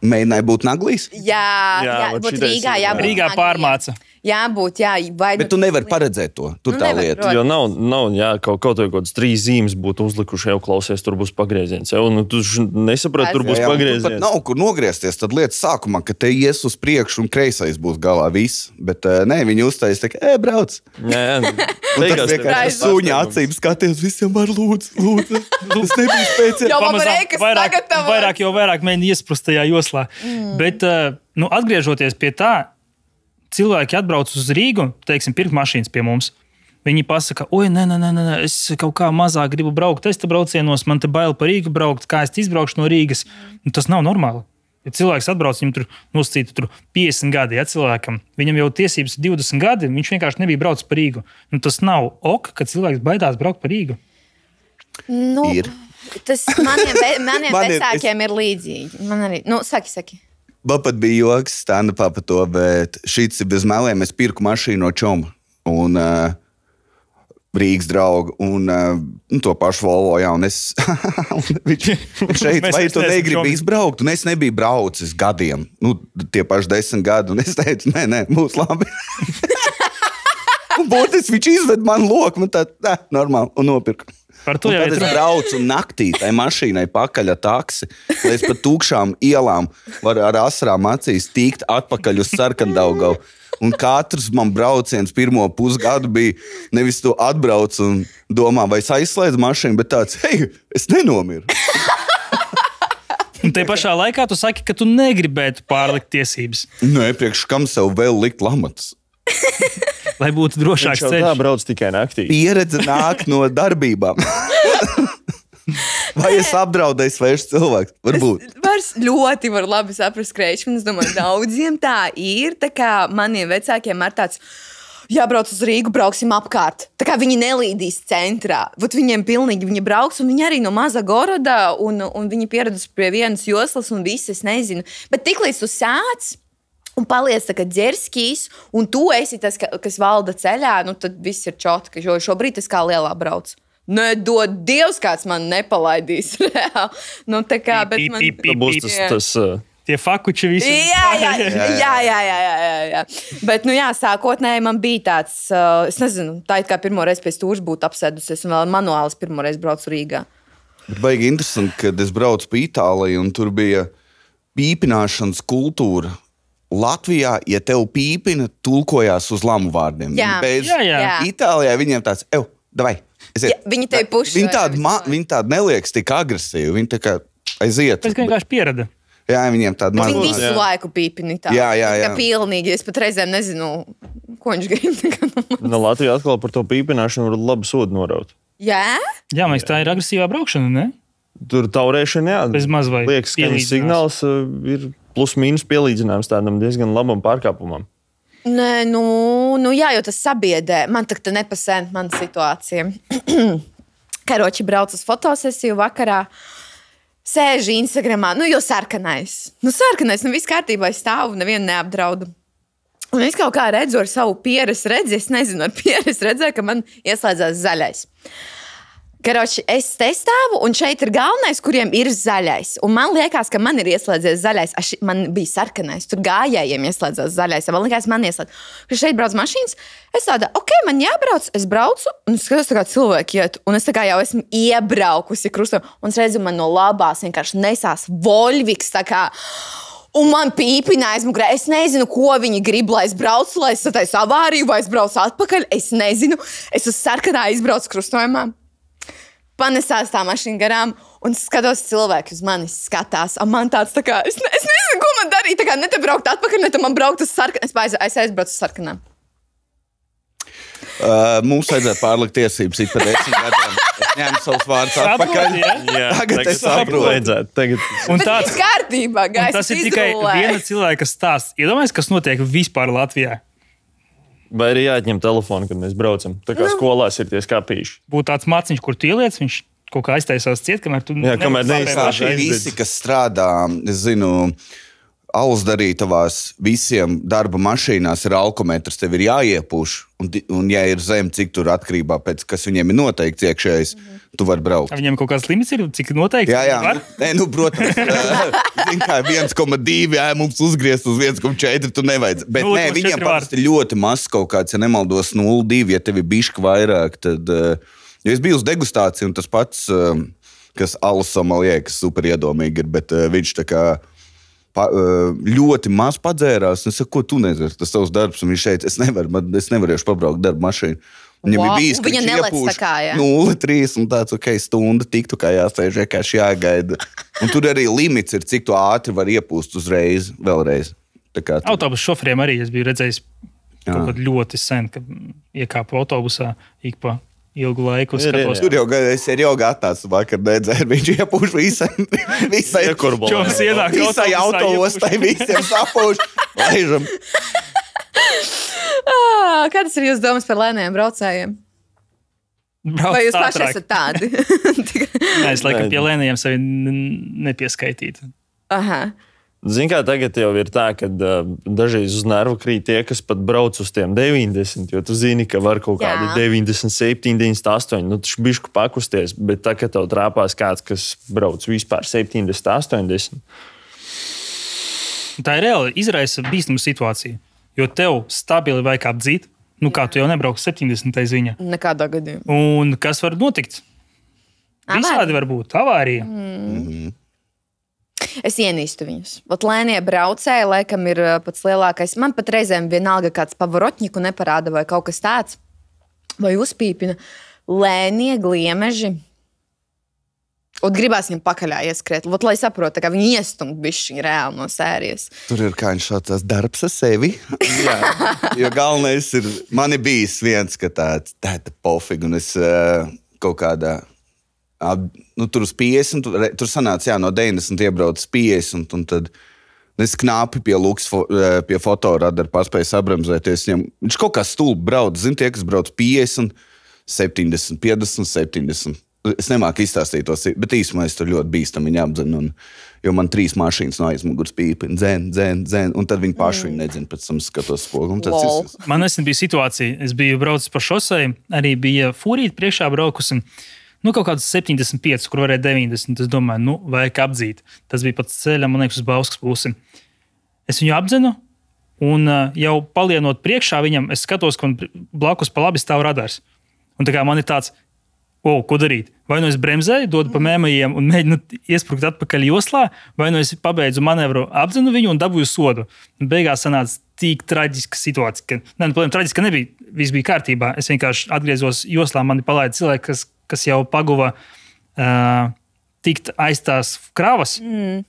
mēģināja būt naglīs. Jā, būt Rīgā, jābūt. Rīgā pārmāca. Jābūt, Bet tu nevari paredzēt to. Tur tā lieta. Jo nav kaut vai kādas 3 zīmes būtu uzlikuši, jau klausies, tur būs pagrieziens. Tu nesaprati, tur būs pagrieziens. Tur pat nav kur nogriezties. Tad lietas sākumā, ka te ies uz priekšu un kreisais būs galā viss. Bet viņi uztais tā, ka, brauc. Jā. Un tas vienkārši suņa acīm skaties, visiem var lūdzu. Tas nebija spēcīgi. Jau man reikas sagatavots. Vairāk mēģina iesprust tajā joslā. Bet, atgriežoties pie tā, cilvēki atbrauc uz Rīgu, teiksim, pirkt mašīnas pie mums. Viņi pasaka, nē, es kaut kā mazāk gribu braukt testa braucienos, man te bail par Rīgu braukt, kā es izbraukšu no Rīgas. Tas nav normāli. Ja cilvēks atbrauc, viņam tur nosacītu 50 gadi, cilvēkam, viņam jau tiesības 20 gadi, viņš vienkārši nebija braucis par Rīgu. Tas nav ok, ka cilvēks baidās braukt par Rīgu. Ir. Tas maniem vecākiem ir līdzīgi. Man arī, saki. Man pat bija joks stand-upā par to, bet šīs ir bez meliem. Es pirku mašīnu no Čoma un Rīgas draugu un to pašu Volvo, un es viņš šeit, vai tu negribi izbraukt? Un es nebiju braucis gadiem, tie paši 10 gadi, un es teicu, nē, būs labi. Un būtiski viņš izved man loku, man tā, normāli, un nopirku. Par to un tad es braucu naktī tai mašīnai pakaļ ar taksi, lai es pa tūkšām ielām varu ar asarām acīs tīkt atpakaļ uz Sarkandaugavu. Un katrs man brauciens pirmo pusgadu bija nevis tu atbrauc un domā, vai es aizslēdzu mašīnu, bet tāds, hei, es nenomiru. Un te pašā laikā tu saki, ka tu negribētu pārlikt tiesības. Nē, priekš kam sev vēl likt lamatas? Lai būtu drošāks ceļš. Tā brauc tikai naktī. Pieredze nāk no darbībām. Vai es apdraudēju svešs cilvēks? Varbūt. Ļoti var labi saprast krēšanu. Es domāju, daudziem tā ir. Tā kā maniem vecākiem ar tāds, jābrauc uz Rīgu, brauksim apkārt. Tā kā viņi nelīdīs centrā. Viņiem pilnīgi viņi brauks, un viņi arī no maza goroda, un viņi pieradusi pie vienas joslas, un visi, es nezinu. Bet tiklīdz tu sāc, un paliec tā kā ģerskīs, un tu esi tas, kas valda ceļā, tad viss ir čotka, jo šobrīd es kā lielā brauc. Nedod Dievs, kāds man nepalaidīs. Tā kā, bet man... Būs tas... Tie fakuči visi. Jā. Bet, sākotnēji man bija tāds, es nezinu, tā it kā pirmoreiz pie stūrs būtu apsēdusies, un vēl manuālis pirmoreiz braucu Rīgā. Bet baigi interesanti, kad es braucu pa Itāliju, un tur bija pīpināšanas kultūra. Latvijā, ja tev pīpina, tulkojās uz lamu vārdiem. Jā. Jā. Itālijā viņiem tāds, davai, aiziet. Viņi tevi puš. Viņi tādi neliekas tik agresīvi. Viņi tā kā aiziet. Tas vienkārši pierada. Jā, viņiem tāda Viņi visu laiku pīpina tā. Jā. Kā pilnīgi. Es pat reizēm nezinu, ko viņš grib. No Latvijā atkal par to pīpināšanu var labu sodu noraut. Jā? Jā, man liekas, tā ir agresīvā braukšana, ne? Tur taurēšana, jā. Bez maz vai liekas, ka signāls ir plus-mínus pielīdzināms tādam diezgan labam pārkāpumam. Nē, nu jā, jo tas sabiedē. Man tā nepasēn mana situācija. Karoči brauc uz fotosesiju vakarā. Sēž Instagramā, jo sarkanais. Viss kārtībā, es stāvu, nevienu neapdraudu. Un es kaut kā redzu ar savu pieres redzi, es nezinu, ar pieres redzēju, ka man ieslēdzās zaļais. Karoči, es te stāvu, un šeit ir galvenais, kuriem ir zaļais. Un man liekas, ka man ir ieslēdzies zaļais. Man bija sarkanais, tur gājējiem ieslēdzās zaļais. Man liekas, man ieslēdzās. Kad šeit brauc mašīnas, es tādu, man jābrauc, es braucu, un es skatos, kā cilvēki iet. Un es tā kā jau esmu iebraukusi krustam, un es redzu, man no labās vienkārši nesās voļviks, tā kā. Un man pīpina aizmugurē. Es nezinu, ko viņi grib, lai es braucu, lai es sataisu avāriju, vai es braucu atpakaļ. Es nezinu. Es uz sarkanā izbraucu krustojumā. Panesās tā mašīna garām, un skatos, cilvēki uz mani skatās. Man tāds tā kā, es nezinu, ko man darīt. Tā kā ne te braukt atpakaļ, ne te man braukt uz sarkanā. Es aizbraucu uz sarkanā. Mums vajadzēja pārlikt tiesības ik pa 10 gadiem. Es ņēmu savus vārdus atpakaļ. Tagad es saprotu. Un tāds kārtībā, tas ir tikai viena cilvēka stāsts. Iedomājies, kas notiek vispār Latvijā. Vai arī jāatņem telefonu, kad mēs braucam. Tā kā skolās ir tie skapīši. Būtu tāds maciņš, kur tu ieliec, viņš kaut kā aiztaisās ciet, kamēr tu neizstāši. Visi, kas strādā, es zinu, alus darītavās, visiem darba mašīnās ir alkometrs, tev ir jāiepūš. Un ja ir zem, cik tur atkarībā pēc, kas viņiem ir noteikts iekšējais, tu vari braukt. Viņiem kaut kāds limits ir, cik noteikts? Jā. Protams. Kā 1,2, mums uzgriezt uz 1,4, tu nevajadz. Bet nē, viņiem parasti ļoti maz kaut kāds, ja nemaldos 0,2, ja tev ir bišķi vairāk, tad... Jo es biju uz degustāciju, un tas pats, kas alus somalie, kas super iedomīgi ir, bet viņš tā kā ļoti maz padzērās. Es saku, ko tu nezini, tas tavs darbs, un viņš šeit, es nevarēšu pabraukt darba mašīnu. Viņam ir bijis, ka viņš iepūš 0,3 un tāds, stunda tiktu kā jāsēž, vienkārši jāgaida. Un tur arī limits ir, cik tu ātri var iepūst uzreiz, vēlreiz. Autobusu šoferiem arī es biju redzējis kaut kad ļoti sen, kad iekāpu autobusā ik pa ilgu laiku. Tur jau es ir jau gatavs vakar nedzēru, viņš iepūš visai autobusai, visiem sapūš. Laižam. Kādas ir jūsu domas par lēniem braucējiem? Vai jūs paši esat tādi? Nē, es laikam pie lēniem sevi nepieskaitītu. Aha. Zini, kā tagad jau ir tā, ka dažreiz uz nervu krīt tie, kas pat brauc uz tiem 90, jo tu zini, ka var kaut kādi 97, 98, tu bišku pakusties, bet tā, ka tev trāpās kāds, kas brauc vispār 70, 80. Tā ir reāli izraisa bīstama situācija. Jo tev stabili vajag apdzīt, kā tu jau nebrauc 70. ziņā. Nekādā gadījumā. Un kas var notikt? Visādi var būt. Avārija. Es ienīstu viņus. Lēnie braucēji, laikam, ir pats lielākais. Man pat reizēm vienalga kāds pavarotņiku neparāda vai kaut kas tāds. Vai uzpīpina. Lēnie gliemeži. Un gribās viņam pakaļā ieskriet. Lai saprotu, ka viņi iestumt bišķi reāli no sērijas. Tur ir kā viņš saucās darbs ar sevi. Jā, jo galvenais ir, man ir bijis viens, ka tāda pofīgi, un es kaut kādā, tur uz 50, tur sanāca, no 90 iebrauc 50, un tad es knāpi pie Luks, pie fotoradara paspēju sabremzēties. Viņš kaut kā stulbi brauc, zin tie, kas brauc 50, 70, 50, 70. Es nemāku izstāstīt tos, bet īsumā es tur ļoti bīstam viņu apdzinu, jo man 3 mašīnas no aizmugurs pīpina, dzēn, un tad viņi paši viņu nedzina, pēc tam skatos spogumu. Man nesen bija situācija, es biju braucis pa šosei, arī bija fūrīti priekšā braukusi, kaut kāds 75, kur varēja 90, es domāju, vajag apdzīt. Tas bija pats ceļam, man liekas, uz Bauskas pusi. Es viņu apdzinu, un jau palienot priekšā viņam, es skatos, ka blakus pa labi stāv radars. Un tā kā man ir tāds, Ko darīt? Vai nu es bremzēju, dodu pa mēmajiem un mēģinu iesprukt atpakaļ joslā, vai nu es pabeidzu manevru, apdzinu viņu un dabūju sodu. Un beigās sanāca tik traģiska situācija, ka, traģiska nebija, viss bija kārtībā. Es vienkārši atgriezos joslā, mani palaida cilvēki, kas jau paguva tikt aiz tās kravas,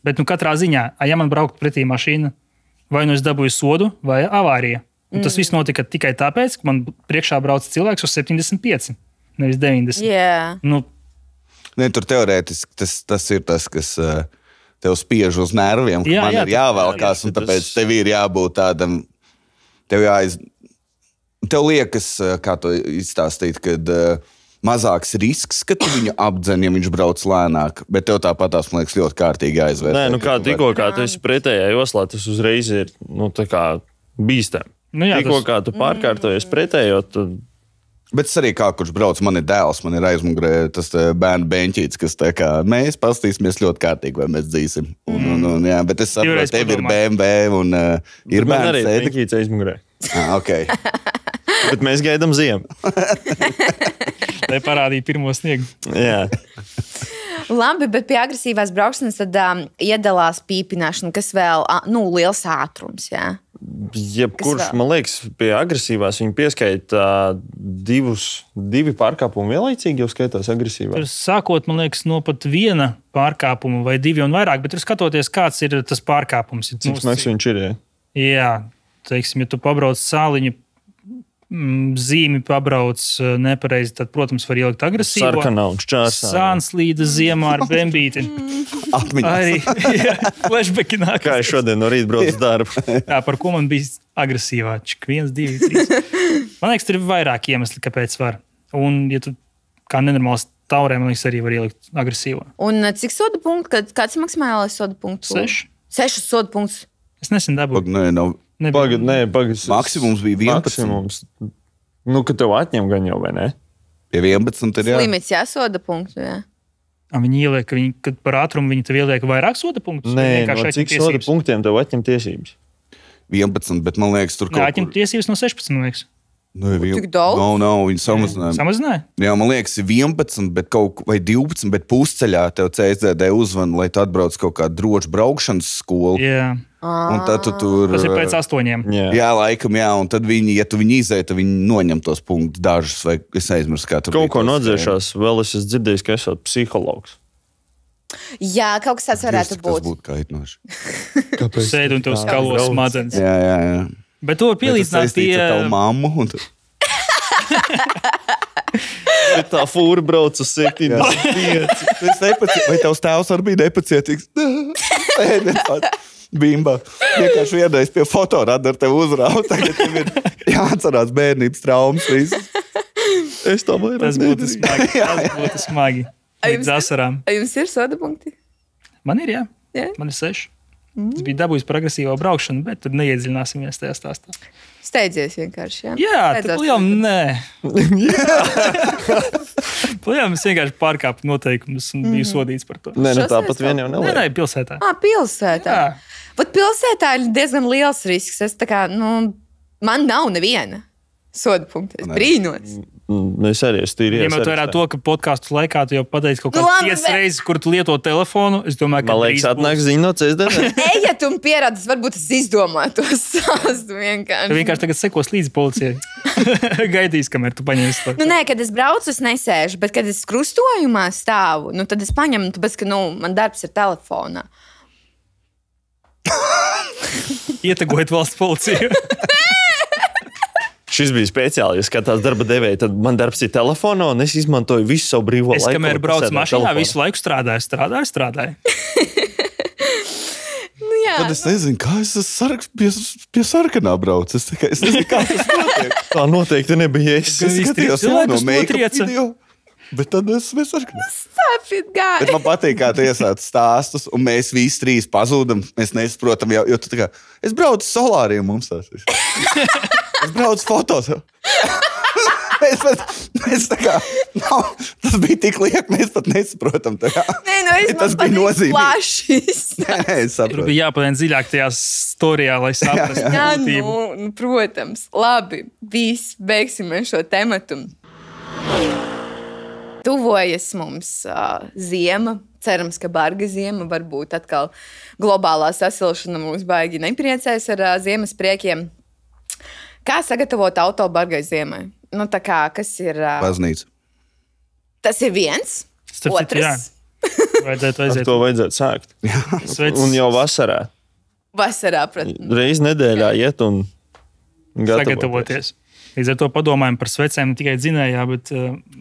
bet katrā ziņā, ja man braukt pretī mašīna, vai nu es dabūju sodu, vai avārija. Un tas viss notika tikai tāpēc, ka man priekšā brauc cilvēks uz 75, nevis 90. Yeah. Ne, tur teorētiski tas ir tas, kas tev spiež uz nerviem, ka man ir jāvalkās, un tāpēc tev ir jābūt tādam, tev liekas, kā to izstāstīt, kad mazāks risks, ka tu viņu apdzen, ja viņš brauc lēnāk, bet tev tāpatās, man liekas, ļoti kārtīgi aizvērtē. Nē, tikko kā tu esi pretējā joslā, tas uzreiz ir, tā kā bīstam. Tikko kā tu pārkārtojies pretējo, tad... Bet es arī kā, kurš brauc, man ir dēls, man ir aizmugurē tas bērnu beņķīts, kas tā kā, mēs pastīsimies ļoti kārtīgi, vai mēs dzīsim. Jā, bet es saprotu, tev ir BMW un ir bērnu sēdi. Man arī beņķīts aizmugurē. Okay. Bet mēs gaidām ziemu. Lai parādītu pirmo sniegu. Jā. Labi, bet pie agresīvās braukšanas tad iedalās pīpināšana, kas vēl, liels ātrums, jā? Jebkurš, man liekas, pie agresīvās viņi pieskaita divi pārkāpumi vienlaicīgi jau skaitās agresīvā. Tur sākot, man liekas, no pat viena pārkāpuma vai divi un vairāk, bet tur skatoties, kāds ir tas pārkāpums. Cik smags viņš ir, jā? Jā, teiksim, ja tu pabrauc sāliņu, zīmi pabrauc nepareizi, tad, protams, var ielikt agresīvo. Sarkanā un šķārsā. Sānslīda ziemā ar bembīti. Atmiņas. Arī, flashbacki nāk. Kā es šodien no rīta braucu darbu. Jā, par ko man bija agresīvā? 1, 2, 3. Man liekas, tur ir vairāk iemesli, kāpēc var. Un, ja tu kā nenormāls taurē, man liekas, arī var ielikt agresīvo. Un cik soda punktu? Kāds ir maksimālais soda punkts? 6. 6 soda punktus. Es nesen dabūju. Pagad. Maksimums bija 11. Maksimums. Ka tev atņem gan jau, vai ne? Pie 11 ir jā. Limits jāsoda punktu, jā. Viņi ieliek, kad par ātrumu viņi tev ieliek vairāk soda punktus? Nē, no cik soda punktiem tev atņem tiesības? 11, bet man liekas, tur kaut kur... Atņem tiesības no 16, man liekas. Tik daudz? Nav, viņi samazināja. Samazināja? Jā, man liekas, 11, bet vai 12, bet pusceļā tev CSDD uzvana, lai tu atbrauc kaut kādu drošu braukšanas skolu. Jā. Un tad tu tur... Tas ir pēc 8. Jā, laikam, jā, un tad viņi, ja tu viņi izēja, tad viņi noņem tos punktus dažus, vai es aizmirsu, kā tur kaut ko nodzēšās, vēl es esmu dzirdējis, ka esat psihologs. Jā, kaut kas tāds varētu būt. Tas būtu kaitinoši. Kāpēc? Sēd un tev skalo smadzenes. Jā. Bet to pielīdzināt pie... tavu mammu un... Bet tā fūra brauc uz 75. Vai tavs tēvs arī bija nepacietīgs? Bimba. Vienkārši vienreiz pie fotoradaru tev uzrāvu. Tagad tev ir jāatcerās bērnības traumas visas. Es tā vairs Tas būtu smagi. Tas būtu smagi. Līdz asarām. Jums ir soda punkti? Man ir, jā. Jā? Man ir 6. Es biju dabūjis par agresīvo braukšanu, bet tur neiedziļināsimies tajā stāstā. Steidzies vienkārši, jā? Jā, tad lielām nē. Lielām es vienkārši pārkāpu noteikumus un biju sodīts par to. Nē, tāpat vien jau neliek. Nē, pilsētā. Pilsētā. Jā. Bet pilsētā ir diezgan liels risks. Es tā kā, man nav neviena soda punkta. Es brīnos. Es arī esmu tīri iesaistīts. Ņemot vērā to, ka podkāstu laikā tu jau pateici kaut kādas 5 reizes, kur tu lieto telefonu, es domāju, ka... Man liekas, atnāk ziņa no CSDD. Ejiet un pierādis, varbūt es izdomāju to stāstu vienkārši. Tu vienkārši tagad sekos līdzi policijai. Gaidīs, kamēr tu paņemsi to. Nē, kad es braucu, es nesēžu, bet kad es krustojumā stāvu, tad es paņemu, tāpēc, ka man darbs ir telefonā. Ietegojiet valsts policiju. Šis bija speciāli, ja skatās darba devēja, tad man darbs ir telefonā, un es izmantoju visu savu brīvo laiku. Es, kamēr braucu mašīnā, visu laiku strādāju. Jā. Tad es nezinu, kā es pie sarkanā braucu. Es nezinu, kā tas notiek. Tā noteikti nebija es. Es skatījos jauno make-up video, bet tad es sarkanā. Bet man patīk, kā tu iesāc stāstus, un mēs visi 3 pazūdam. Mēs nesaprotam, jo tu tā kā, es braucu solāriem mums tās visu. Es braucu fotos. Mēs tā kā, tas bija tik liek, mēs pat nesaprotam. Tas bija nozīmīgi. Es saprotu. Tur bija jāpadien dziļāk tajā storijā, lai saprastu būtību. Protams. Labi, beigsim šo tematu. tuvojas mums ziema. Cerams, ka barga ziema, varbūt atkal globālā sasilšana mūs baigi nepriecēs ar ziemas priekiem. Kā sagatavot auto bargai ziemai? Nu, tā kā, kas ir... Baznīca. Tas ir viens. Otrs. Ar to vajadzētu sākt. Un jau vasarā. Vasarā, protams. Reiz nedēļā iet un sagatavoties. Līdz ar to padomājam par svecēm ne tikai dzinējā, bet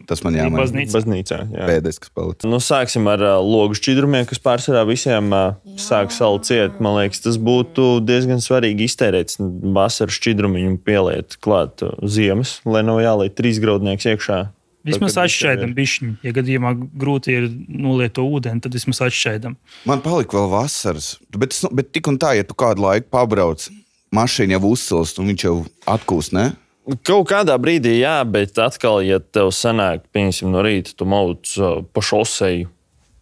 tas man jāmaina. Baznīcā. Jā. Pēdējais palicis. Nu, sāksim ar logu šķidrumiem, kas pārsvarā visiem sāk salu ciet. Man liekas, tas būtu diezgan svarīgi iztērēt vasaru šķidrumiņu un pieliet klāt ziemas, lai nav jāliek 3 graudnieks iekšā. Vismaz atšķaidam bišķiņu. Ja gadījumā grūti ir noliet to ūdeni, tad vismaz atšķaidam. Man palika vēl vasaras, bet tik un tā, ja tu kādu laiku pabrauc, mašīna jau uzsilst un viņš jau atkūst, ne? Kaut kādā brīdī, jā, bet atkal, ja tev sanāk, pieņemsim no rīta, tu mauc pa šoseju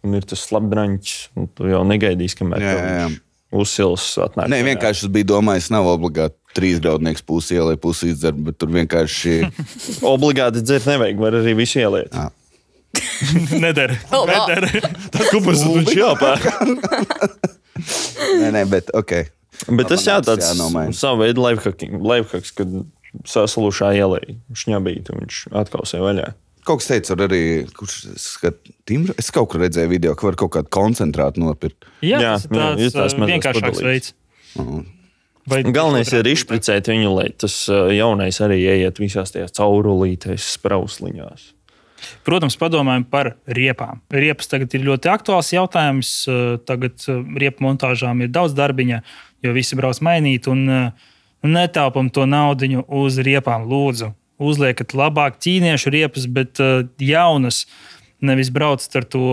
un ir tas slapdraņķis, un tu jau negaidīsi, kamēr uzsils atnāk. Nē, vienkārši es biju domājis, nav obligāti 3 graudnieks pusi ielai, pusi izdzer, bet tur vienkārši... Obligāti dzert nevajag, var arī visu ieliet. Nedara. Tā kupas viņš jāpēr. Nē, bet ok. Bet tas tāds savu veidu lifehacks, kad sasalušā ielai šņabīt, un viņš atkausē vaļā. Kaut kas teica, arī, es kaut kur redzēju video, ka var kaut kādu koncentrātu nopirkt. Jā, tas tāds vienkāršāks veids. Galvenais ir izpricēt viņu, lai tas jaunais arī ieiet visās tajās caurulītēs, sprausliņās. Protams, padomājam par riepām. Riepas tagad ir ļoti aktuāls jautājums. Tagad riepu montāžām ir daudz darbiņa, jo visi brauc mainīt un netaupam to naudiņu uz riepām, lūdzu. Uzliekat labāk ķīniešu riepas, bet jaunas. Nevis braucat ar to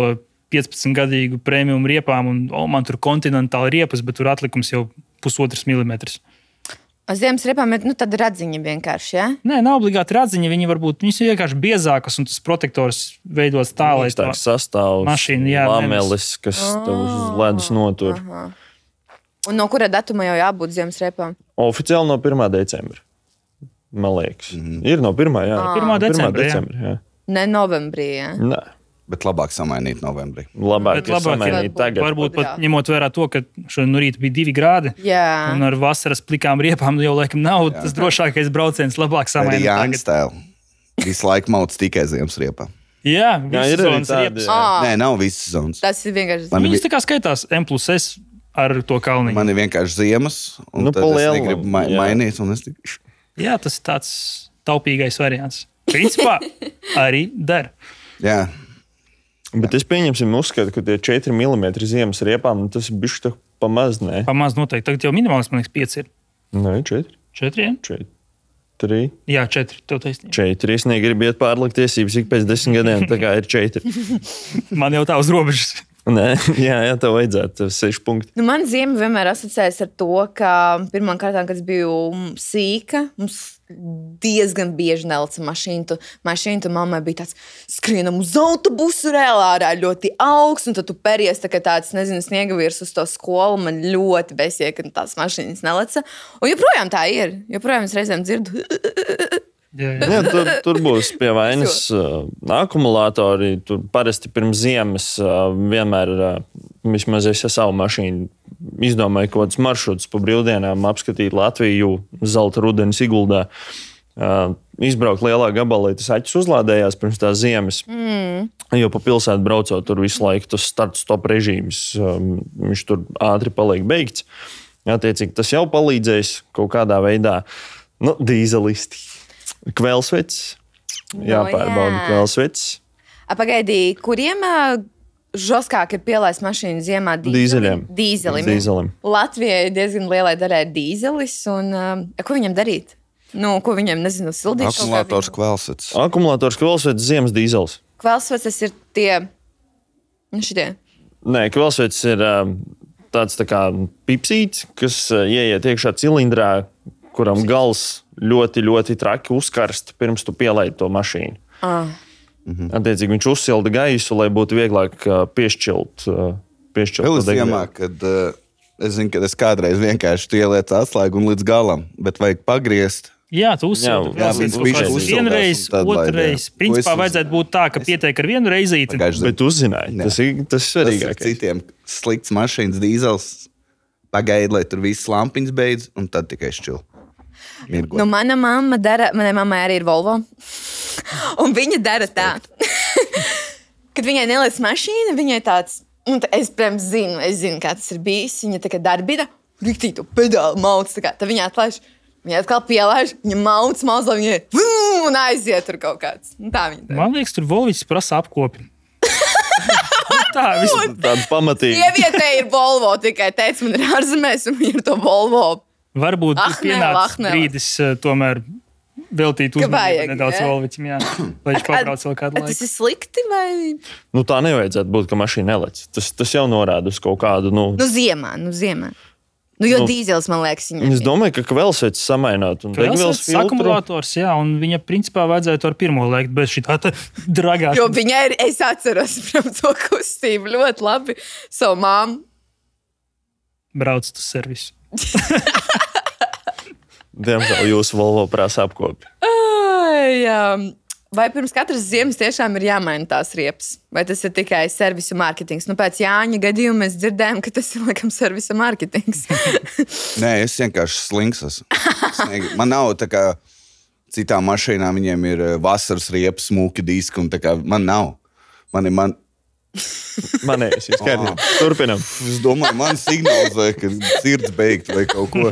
15-gadīgu premium riepām un man tur kontinentāli riepas, bet tur atlikums jau 1,5 milimetrs. Ziemas riepām ir tāda radziņa vienkārši, ja? Nē, nav obligāti radziņa, viņas ir vienkārši biezākas un tas protektors veidots tā, lai tā sastāvs, mašīna, lamelis, kas tev uz ledus notur. Un no kura datuma jau jābūt ziemas riepām? Oficiāli no 1. decembra, man liekas. Ir no 1. jā. 1. decembra, jā. Ne novembrī, jā? Nē. Bet labāk samainīt novembrī. Labāk ir samainīt tagad. Varbūt pat ņemot vērā to, ka šodien no rīta bija 2 grādi. Jā. Un ar vasaras plikām riepām jau laikam nav tas drošākais brauciens, labāk samainīt tagad. Jāņa stēl. Visu laiku mauc tikai ziemas riepām. Jā, visas ir zonas riepas. Nē, nav visas zonas. Tas ir vienkārši... Viņas tā kā skaitās M+S ar to kalniņu. Man ir vienkārši ziemas, un tad es negribu mainīt. Jā, tas ir tāds taupīgais variants. Principā arī der. Jā. Bet es uzskatu, ka tie 4 mm ziemas riepām, tas ir bišķi pamaz, ne? Pamaz noteikti. Tagad jau minimāls, man liekas, 5 ir. Nē, 4. 4, jā? 4. 3. Jā, 4, tev taisnība. 4. Es negribu iet pārlikt tiesības ik pēc 10 gadiem, tā kā ir 4. Man jau tā uz robežas. Nē, jā, tev vajadzētu 6 punkti. Nu, man ziema vienmēr asociējas ar to, ka pirmām kārtām, kad es biju sīka, mums diezgan bieži nelica mašīnu. Tu mammai bija tāds, skrienam uz autobusu reāli ārā ļoti augsts, un tad tu peries tā kā tāds, sniegavīrs uz to skolu. Man ļoti besīja, ka tās mašīnas nelica. Un joprojām tā ir. Joprojām es reizēm dzirdu. Jā, tur būs pie vainas akumulātori. Tur parasti pirms ziemas vienmēr, vismaz es savu mašīnu, izdomāju kaut kādus maršrutus pa brīvdienām, apskatīt Latviju, zelta rudeni Siguldā, izbraukt lielā gabalā, lai tas aķis uzlādējās pirms tās ziemas. Jo pa pilsētu braucot, tur visu laiku tas start-stop režīms, viņš tur ātri paliek beigts. Attiecīgi, tas jau palīdzēs kaut kādā veidā. Dīzelisti. Kvēlsvecs. Jāpārbauda kvēlsvecs. Pagaidī, kuriem žoskāk ir pielaist mašīnu ziemā? Dīzelim. Latvijai diezgan lielai daļai ir dīzelis. Un, ko viņam darīt? Ko viņam, sildīt? Akumulators kvēlsvecs. Akumulators kvēlsvecs, ziemas dīzels. Kvēlsvecs ir tie... šitie? Nē, kvēlsvecs ir tāds tā kā pipsīts, kas ieiet iekšā cilindrā, kuram gals ļoti, ļoti traki uzkarst, pirms tu pielaidi to mašīnu. Attiecīgi, viņš uzsilda gaisu, lai būtu vieglāk piešķilt. Vēl es ziemā, kad es zinu, ka es kādreiz vienkārši ielieku atslēgu un līdz galam, bet vajag pagriezt, Jā, tu uzsver. Vienreiz, otrreiz. Principā vajadzētu būt tā, ka pietiek ar vienu reizīti. Bet uzzināji, tas svarīgākais. Citiem slikts mašīnas dīzels pagaida, lai tur viss lampiņas beidz, un tad tikai šķil. Nu, manai mammai arī ir Volvo. Un viņa dara tā. Kad viņai neliec mašīna, viņai tāds, un es, protams, zinu, kā tas ir bijis. Viņa tā kā darbina, riktīgi to pedāli mauc, tā kā, tad viņa atlaiž, viņa atkal pielaiž, viņa mauc, lai viņai un aiziet tur kaut kāds. Un tā viņa dara. Man liekas, tur Volviķis prasa apkopi. Tāda pamatīga. Sievietē ir Volvo, tikai teica, man ir ārzemēs, un viņa ir to Volvo. Varbūt pienācis brīdis tomēr veltīt uzmanību nedaudz Volviķim, jā. Lai viņš pabrauc vēl kādu laiku. Tas ir slikti vai? Nu, tā nevajadzētu būt, ka mašīna nelec. Tas jau norāda uz kaut kādu, Nu, ziemā. Nu, jo dīzels, man liekas, viņa. Es domāju, ka kvēlsveicis samaināt. Kvēlsveicis akumulators, jā, un viņa principā vajadzētu ar pirmo lēkt bez šī tāda dragā. Jo viņa ir, es atceros, protams, to kustību ļoti labi. Savu māmu. Brauc tu servisu. Diemžēl jūsu Volvo prasa apkopi. Vai pirms katras ziemas tiešām ir jāmaina tās riepas? Vai tas ir tikai servisu mārketings? Nu, pēc Jāņa gadījuma mēs dzirdējām, ka tas ir laikam servisu mārketings. Nē, es vienkārši slinks esmu. Man nav tā kā citām mašīnām, viņiem ir vasaras riepas, smūki diski, un tā kā man nav. Manējais, turpinam. Es domāju, man signalizē, ka sirds beigt vai kaut ko.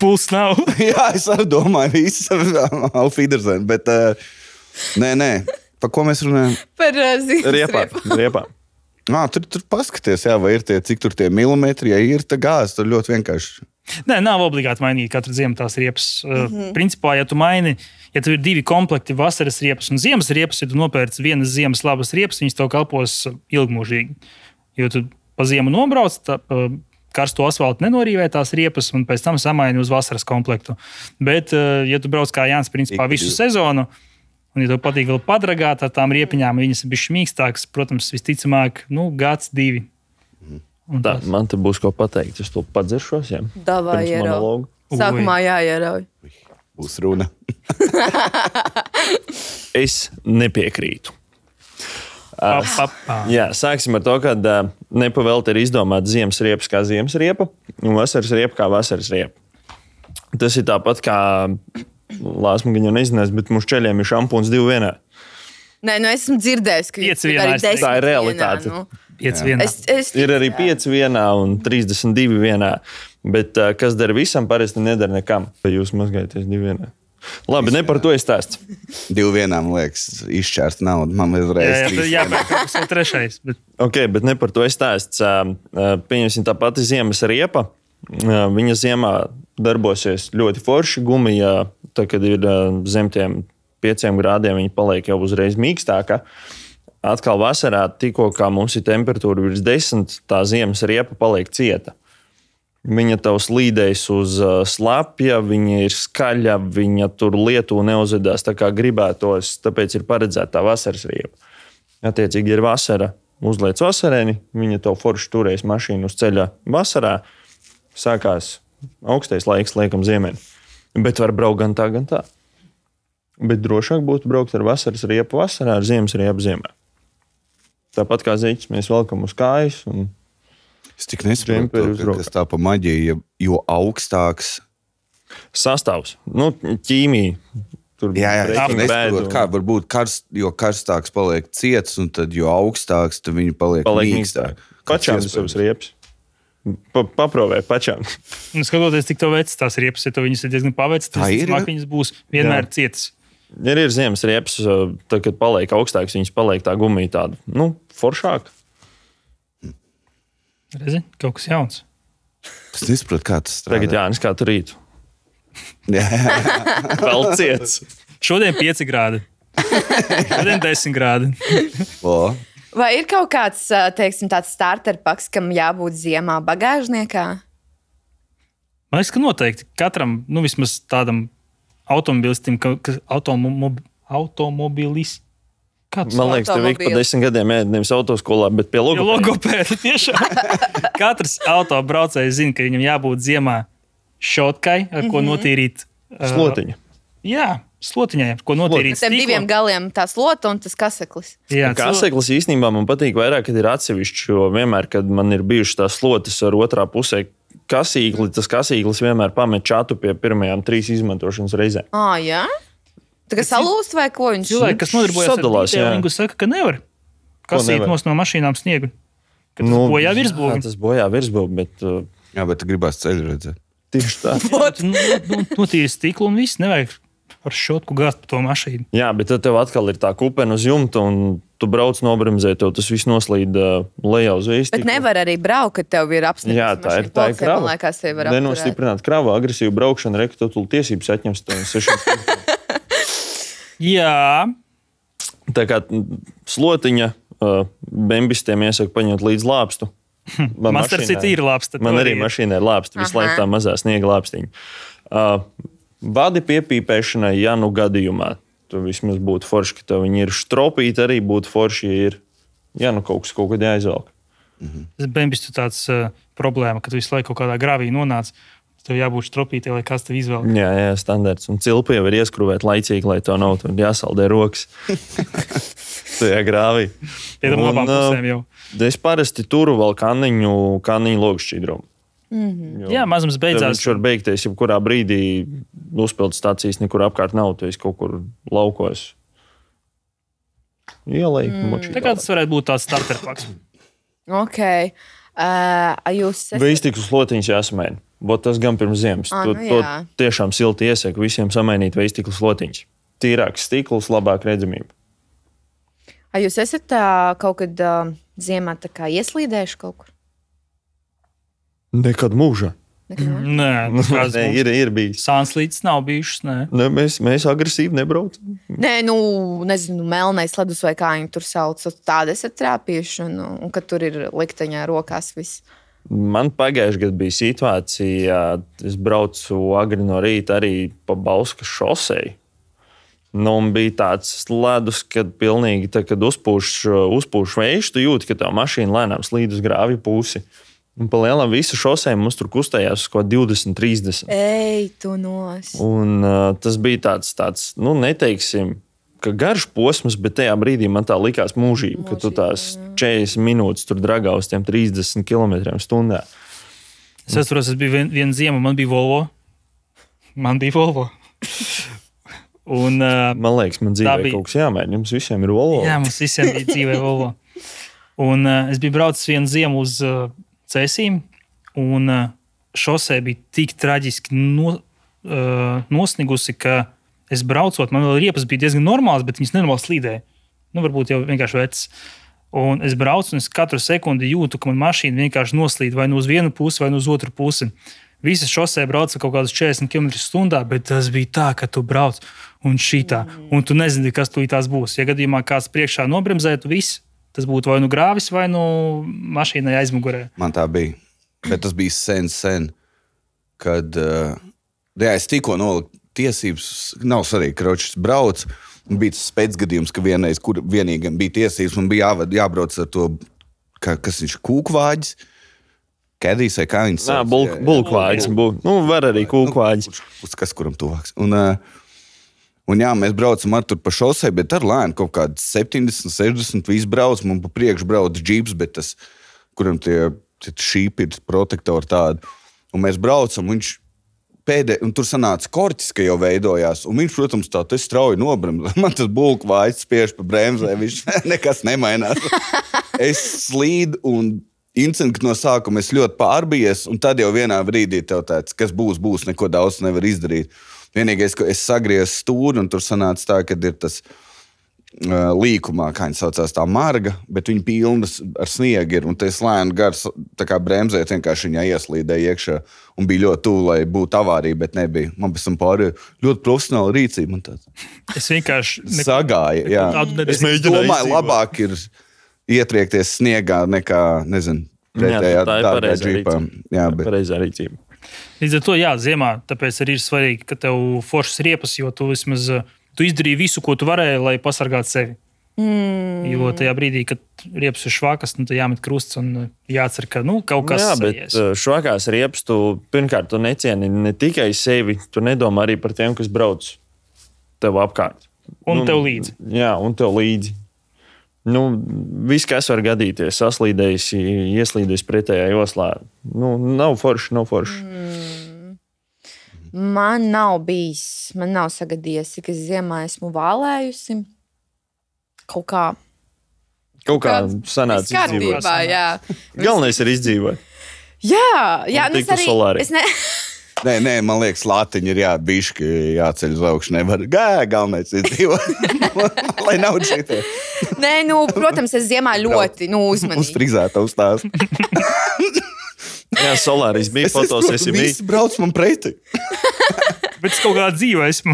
Puls nav. Jā, es arī domāju, viss auf Wiedersehen, bet nē. Pa ko mēs runājam? Par ziemas riepām. Tur paskaties, jā, vai ir tie, cik tur tie milimetri, ja ir tā gāze, tur ļoti vienkārši. Nē, nav obligāti mainīt katru ziemu tās riepas. Principā, ja tu maini, ja tu ir 2 komplekti vasaras riepas un ziemas riepas, ja tu nopērci vienas ziemas labas riepas, viņas tev kalpos ilgmūžīgi. Jo tu pa ziemu nobrauc, karsto asfaltu nenorīvē tās riepas un pēc tam samaini uz vasaras komplektu. Bet, ja tu brauc kā Jānis, principā visu sezonu, un ja tev patīk vēl padragāt ar tām riepiņām, viņas ir bišķi mīkstākas, protams, visticamāk, gads, 2. Tā, man te būs ko pateikt, es to padzeršos, jā. Davai ierauj. Sākumā jāierauj. Būs runa. Es nepiekrītu. Jā, sāksim ar to, ka nepavēlti ir izdomāt ziemas riepas kā ziemas riepa un vasaras riepa kā vasaras riepa. Tas ir tāpat kā, Lāsma gan jau nezinās, bet mūsu ceļiem ir šampūns 2 vienā. Nē, esmu dzirdējis, ka tā ir realitāte. Ir arī 5 vienā un 32 vienā. Bet kas dara visam, parasti nedara nekam. Vai jūs mazgājaties 2 vienā? Labi, ne par to es stāstu. 2 vienām, liekas, izšķērt naudu. Man uzreiz 3. Jā, bet trešais. Ok, bet ne par to es stāstu. Pieņemsim tā pati ziemas riepa. Viņa ziemā darbosies ļoti forši. Gumija, tā, kad ir zem tiem 5 grādiem, viņa paliek jau uzreiz mīkstāka. Atkal vasarā, tikko kā mums ir temperatūra virs 10, tā ziemas riepa paliek cieta. Viņa tev slīdējas uz slapja, viņa ir skaļa, viņa tur lietu neuzvedās tā kā gribētos, tāpēc ir paredzēta tā vasaras riepa. Attiecīgi, ja ir vasara, uzliec vasarēni, viņa tev forši turēs mašīnu uz ceļa vasarā, sākās augstais laiks, liekam, ziemeni. Bet var braukt gan tā, gan tā. Bet drošāk būtu braukt ar vasaras riepu vasarā, ar ziemas riepu ziemā. Tāpat kā zeķis mēs velkam uz kājas. Es tik nesaprotu, kas tā pa maģiju, jo augstāks sastāvs. Ķīmija. Kā var būt jo karstāks paliek ciets, un tad jo augstāks, tad viņi paliek mīkstāk. Pačām savas riepas. Paprovē pačām. Skatoties, cik to vecs tās riepas, ja to viņas ir diezgan pavec, tad viņas būs vienmēr cietas. Ja ir ziemas riepas, tad, kad paliek augstāks, viņas paliek tā gumija tāda, foršāka. Redzi, kaut kas jauns. Es nesaprotu, kā tas strādā. Tagad Jānis, kā tu rītu? Vēl ciets. Šodien 5 grādi. Šodien 10 grādi. Vai ir kaut kāds, teiksim, tāds starter paks, kam jābūt ziemā bagāžniekā? Man liekas, ka noteikti katram, vismaz tādam automobilistam, automobilis. Man liekas, tev ik pa 10 gadiem ēd nevis autoskolā, bet pie logopēda. Tiešām. Katrs autobraucējs zina, ka viņam jābūt ziemā šotkai, ar ko notīrīt Jā, slotiņai, ko notīrīt. Tiem diviem galiem tā slota un tas kaseklis. Jā, kaseklis īstenībā man patīk vairāk, kad ir atsevišķi, jo vienmēr, kad man ir bijušas tās slotas ar otrā pusē kasīkli, tas kasīklis vienmēr pamet čatu pie pirmajām 3 izmantošanas reizēm. Jā? Tā kā salūst vai ko viņš? Cilvēki, kas nodarbojas sadalās, ar detailingu, saka, ka nevar kasīt no mašīnām sniegu. Ka tas bojā virsbūvi. Tas bojā virsbūvi, bet... Jā, bet gribās ceļu redzēt. Tieši tā. Notīri stiklu un viss, nevajag ar šotku gāzt pa to mašīnu. Jā, bet tad tev atkal ir tā kupena uz jumta un tu brauc nobremzē, tev tas viss noslīd lejā uz veistīku. Bet nevar arī braukt, kad tev ir apsniegts. Jā, tā ir krava. Man liekas, tev var apturēt. Nenostiprināt kravu, agresīvu braukšanu, reku, tu tiesības atņemst 600. Jā. Tā kā slotiņa bembistiem iesaka paņemt līdz lāpstu. Man starp citu ir lāpsta. Man arī mašīnā ir lāpsta, visu laiku tā mazā sniega lāpstiņa. Vadi piepīpēšanai, ja nu gadījumā, tu vismaz būtu forši, ka tev viņi ir štropīti, arī būtu forši, ja ir, ja nu kaut kad jāizvelk. Tas bembistu tāds problēma, ka tu visu laiku kaut kādā gravī nonāc, tev jābūt štropītē, lai kāds tev izvelk. Jā, standarts. Un cilpi jau ir ieskrūvēt laicīgi, lai to nav, tad jāsaldē rokas. Tajā grāvī. Pie tam labām pusēm jau. Es parasti turu vēl kanniņu logšķīdrumu. Jā, mazums beidzās. Viņš var beigties, ja kurā brīdī uzpildu stācijas nekur apkārt nav, tu esi kaut kur laukos. Ielai, močīt. Tā kā tas varētu būt tāds starterpaks. Ok. Jūs Veistīgus slotiņus jāsamaina. Tas gan pirms ziemas. To tiešām silti iesaku visiem samainīt veistīgus slotiņus. Tīrāks stikls, labāk redzamība. Jūs esat kaut kad ziemā tā kā ieslīdējuši kaut kur? Nekad mūžā. Nē, ir bijis. Sānslīdes nav bijušas, nē. Mēs agresīvi nebraucam. Nē, nezinu, melnais ledus vai kā viņi tur sauc. Tāda esat trāpījuši un kad tur ir likteņā rokās viss. Man pagājušajā gadā bija situācija, es braucu agri no rīta arī pa Bauskas šosei. Un bija tāds ledus, kad pilnīgi, kad uzpūš vējš, tu jūti, ka tā mašīna lēnām slīd uz grāvju pusi. Un pa lielam visu šosēm mums tur kustējās uz kaut 20-30. Ej, tu nos. Un tas bija tāds, neteiksim, ka garš posms, bet tajā brīdī man tā likās mūžība, ka tu tās 40 minūtes tur dragā uz tiem 30 km/h. Es atceros, es biju vienu ziemu, man bija Volvo. Un, man liekas, man dzīvē kaut kas jāmēģina. Jums visiem ir Volvo. Jā, mums visiem bija dzīvē Volvo. Un es biju braucis vienu ziemu uz Cēsīm, un šosē bija tik traģiski nosnigusi, ka es braucot, man vēl riepas bija diezgan normāls, bet viņas nenormāli slīdēja. Varbūt jau vienkārši vecs. Un es braucu, un es katru sekundi jūtu, ka man mašīna vienkārši noslīd vai nu uz vienu pusi, vai nu uz otru pusi. Visas šosē brauca kaut kādus 40 km/h, bet tas bija tā, ka tu brauc un šitā, un tu nezini, kas tu tās būs. Ja gadījumā kāds priekšā nobremzētu visu, tas būtu vai nu grāvis, vai nu mašīnai aizmugurē. Man tā bija. Bet tas bija sen, kad es tikko noliku tiesības, nav svarīgi, ka ročs brauc, un bija tas pēcgadījums, ka vienreiz, kur vienīgam bija tiesības, man bija jābrauc ar to, kas viņš kūkvāģis, Kedijs vai kā viņš sauc? Bulkvāģis. Var arī kūkvāģis. Kas kuram tuvāks. Un jā, mēs braucam ar tur pa šosei, bet ar lēnu kaut kādi 70, 60 visu brauc. Man pa priekšu brauc džips, bet tas, kuram tie šīpi ir protektori tādi. Un mēs braucam, viņš un tur sanāca korķis, ka jau veidojās. Un viņš, protams, tā strauji nobremzē. Man tas bulkvāģis spiež pa bremzē, viņš nekas nemainās. Es slīdu un incidents no sākuma es ļoti pārbijies, un tad jau vienā brīdī tev tāds, kas būs, neko daudz nevar izdarīt. Vienīgais, ka es sagriezu stūri, un tur sanāca tā, ka ir tas līkumā, kā viņi saucās, tā marga, bet viņa pilnas ar sniegu ir, un tas lēni gars, tā kā bremzēt, vienkārši viņā ieslīdēja iekšā, un bija ļoti tuvu, lai būtu avārija, bet nebija. Man pēc tam pārēja ļoti profesionāla rīcība. Man tāds es vienkārši sagāju, jā. Es domāju, labāk ir ietriekties sniegā nekā, nezinu, pretējā dārgā džipā. Jā, bet pareizā rīcība. Līdz ar to, jā, ziemā, tāpēc arī ir svarīgi, ka tev foršas riepas, jo tu vismaz izdarīji visu, ko tu varēji, lai pasargātu sevi. Jo tajā brīdī, kad riepas ir švakas, tad jāmet krusts un jācer, ka kaut kas sajies. Jā, bet švakās riepas tu, pirmkārt, tu necieni ne tikai sevi, tu nedomā arī par tiem, kas brauc tev apkārt. Un tev līdzi. Jā, un tev līdzi. Viss, kas var gadīties, ieslīdējis pretējā joslā. Nav forši. Man nav sagadījies, cik es ziemā esmu vālējusi. Kaut kā sanāca izdzīvot. Jā. Galvenais ir izdzīvot. Jā, tikt uz solāri. Nē, man liekas, lātiņi ir bišķi jāceļ uz augšu. Nevar galvenais ir dzīvot, lai nav šitie. Nē, protams, es ziemā ļoti uzmanīgi. Uz frizēta uzstās. Jā, solāris bija, fotosesija bija. Visi brauc man pretī. Bet es kaut kā dzīvo esmu.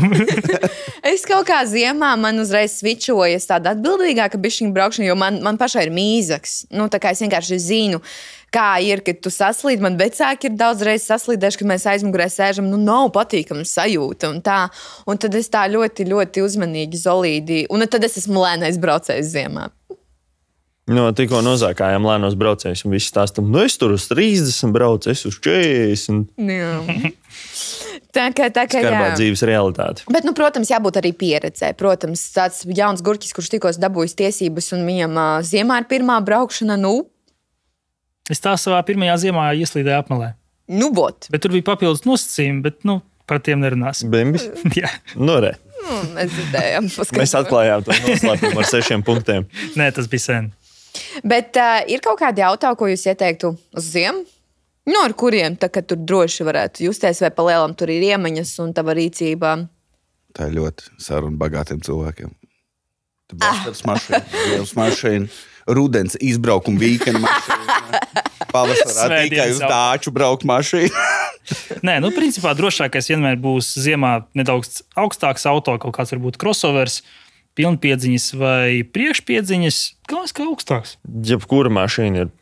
Es kaut kā ziemā man uzreiz svičojas tāda atbildīgāka bišķiņa braukšana, jo man pašai ir mīzaks. Tā kā es vienkārši zinu, kā ir, kad tu saslīd. Man vecāki ir daudz reizes saslīdējuši, kad mēs aizmugurē sēžam. Nav patīkama sajūta. Un tad es tā ļoti, ļoti uzmanīgi, zolīdi. Un tad es esmu lēnais braucējs ziemā. Tikko nozākājām lēnos braucējus un visi stāstam, es tur uz 30 braucu, es uz 40. Jā. Tā kā skarbā dzīves realitāte. Bet, protams, jābūt arī pieredzē. Protams, tāds jauns gurķis, kurš tikko dabūjis tiesības un viņam ziemā ir pirmā braukšana, Es tā savā pirmajā ziemā ieslīdēju apmalē. Bot. Bet tur bija papildus nosacījumi, bet, par tiem nerunāsim. Bimbis? Jā. Re. Mēs dzirdējām. Mēs atklājām to noslēpumu ar 6 punktiem. Nē, tas bija sen. Bet ir kaut kādi jautājumi, ko jūs ieteiktu uz ziemu? Ar kuriem tā, tur droši varētu justies, vai pa lielam tur ir iemaņas un tava rīcībā? Tā ir ļoti saruna bagātiem cilvēkiem. Bastards mašīna, rudens izbraukuma vīkenda mašīna, pavasarā tikai uz dāču braukt mašīna. Nē, principā drošākais vienmēr būs ziemā nedaudz augstāks auto, kaut kāds varbūt crossovers, pilnpiedziņas vai priekšpiedziņas, galvenais kā augstāks. Jebkura mašīna ir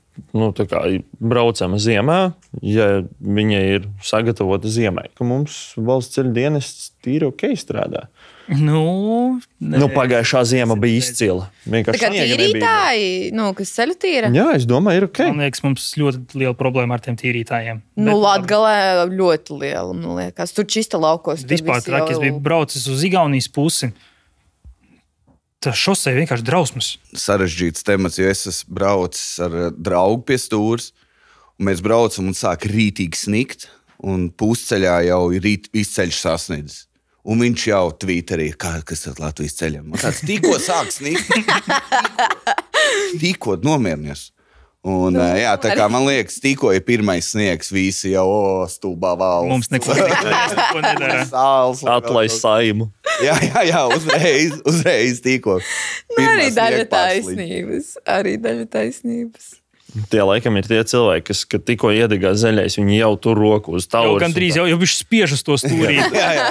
braucama ziemā, ja viņa ir sagatavota ziemai, ka mums valsts ceļu dienests tīri ok strādā. Pagājušā ziema bija izcila. Tā kā tīrītāji, kas ceļu tīra? Jā, es domāju, ir ok. Man liekas, mums ļoti liela problēma ar tiem tīrītājiem. Latgalē ļoti liela, man liekas. Tur čista laukos. Vispār traki, es biju braucis uz Igaunijas pusi. Tas šosei vienkārši drausmas. Sarežģīts temats, jo es esmu braucis ar draugu pie stūres, un mēs braucam un sāk rītīgi snikt, un pusceļā jau ir izceļš sasniedzis. Un viņš jau Twitterī, kas tad Latvijas ceļam? Man tāds tikko sāk snikt. Tikko nomierinies. Un, tā kā man liekas, tikko ir pirmais sniegs, visi jau stulbā valsts. Mums neko nedara. Atlaiž saimu. Jā, uzreiz tikko. Arī daļa taisnības. Tie laikam ir tie cilvēki, kas, kad tikko iedegās zaļais, viņi jau tur roku uz taurus. Jau gandrīz jau viņš spiež uz to stūrī.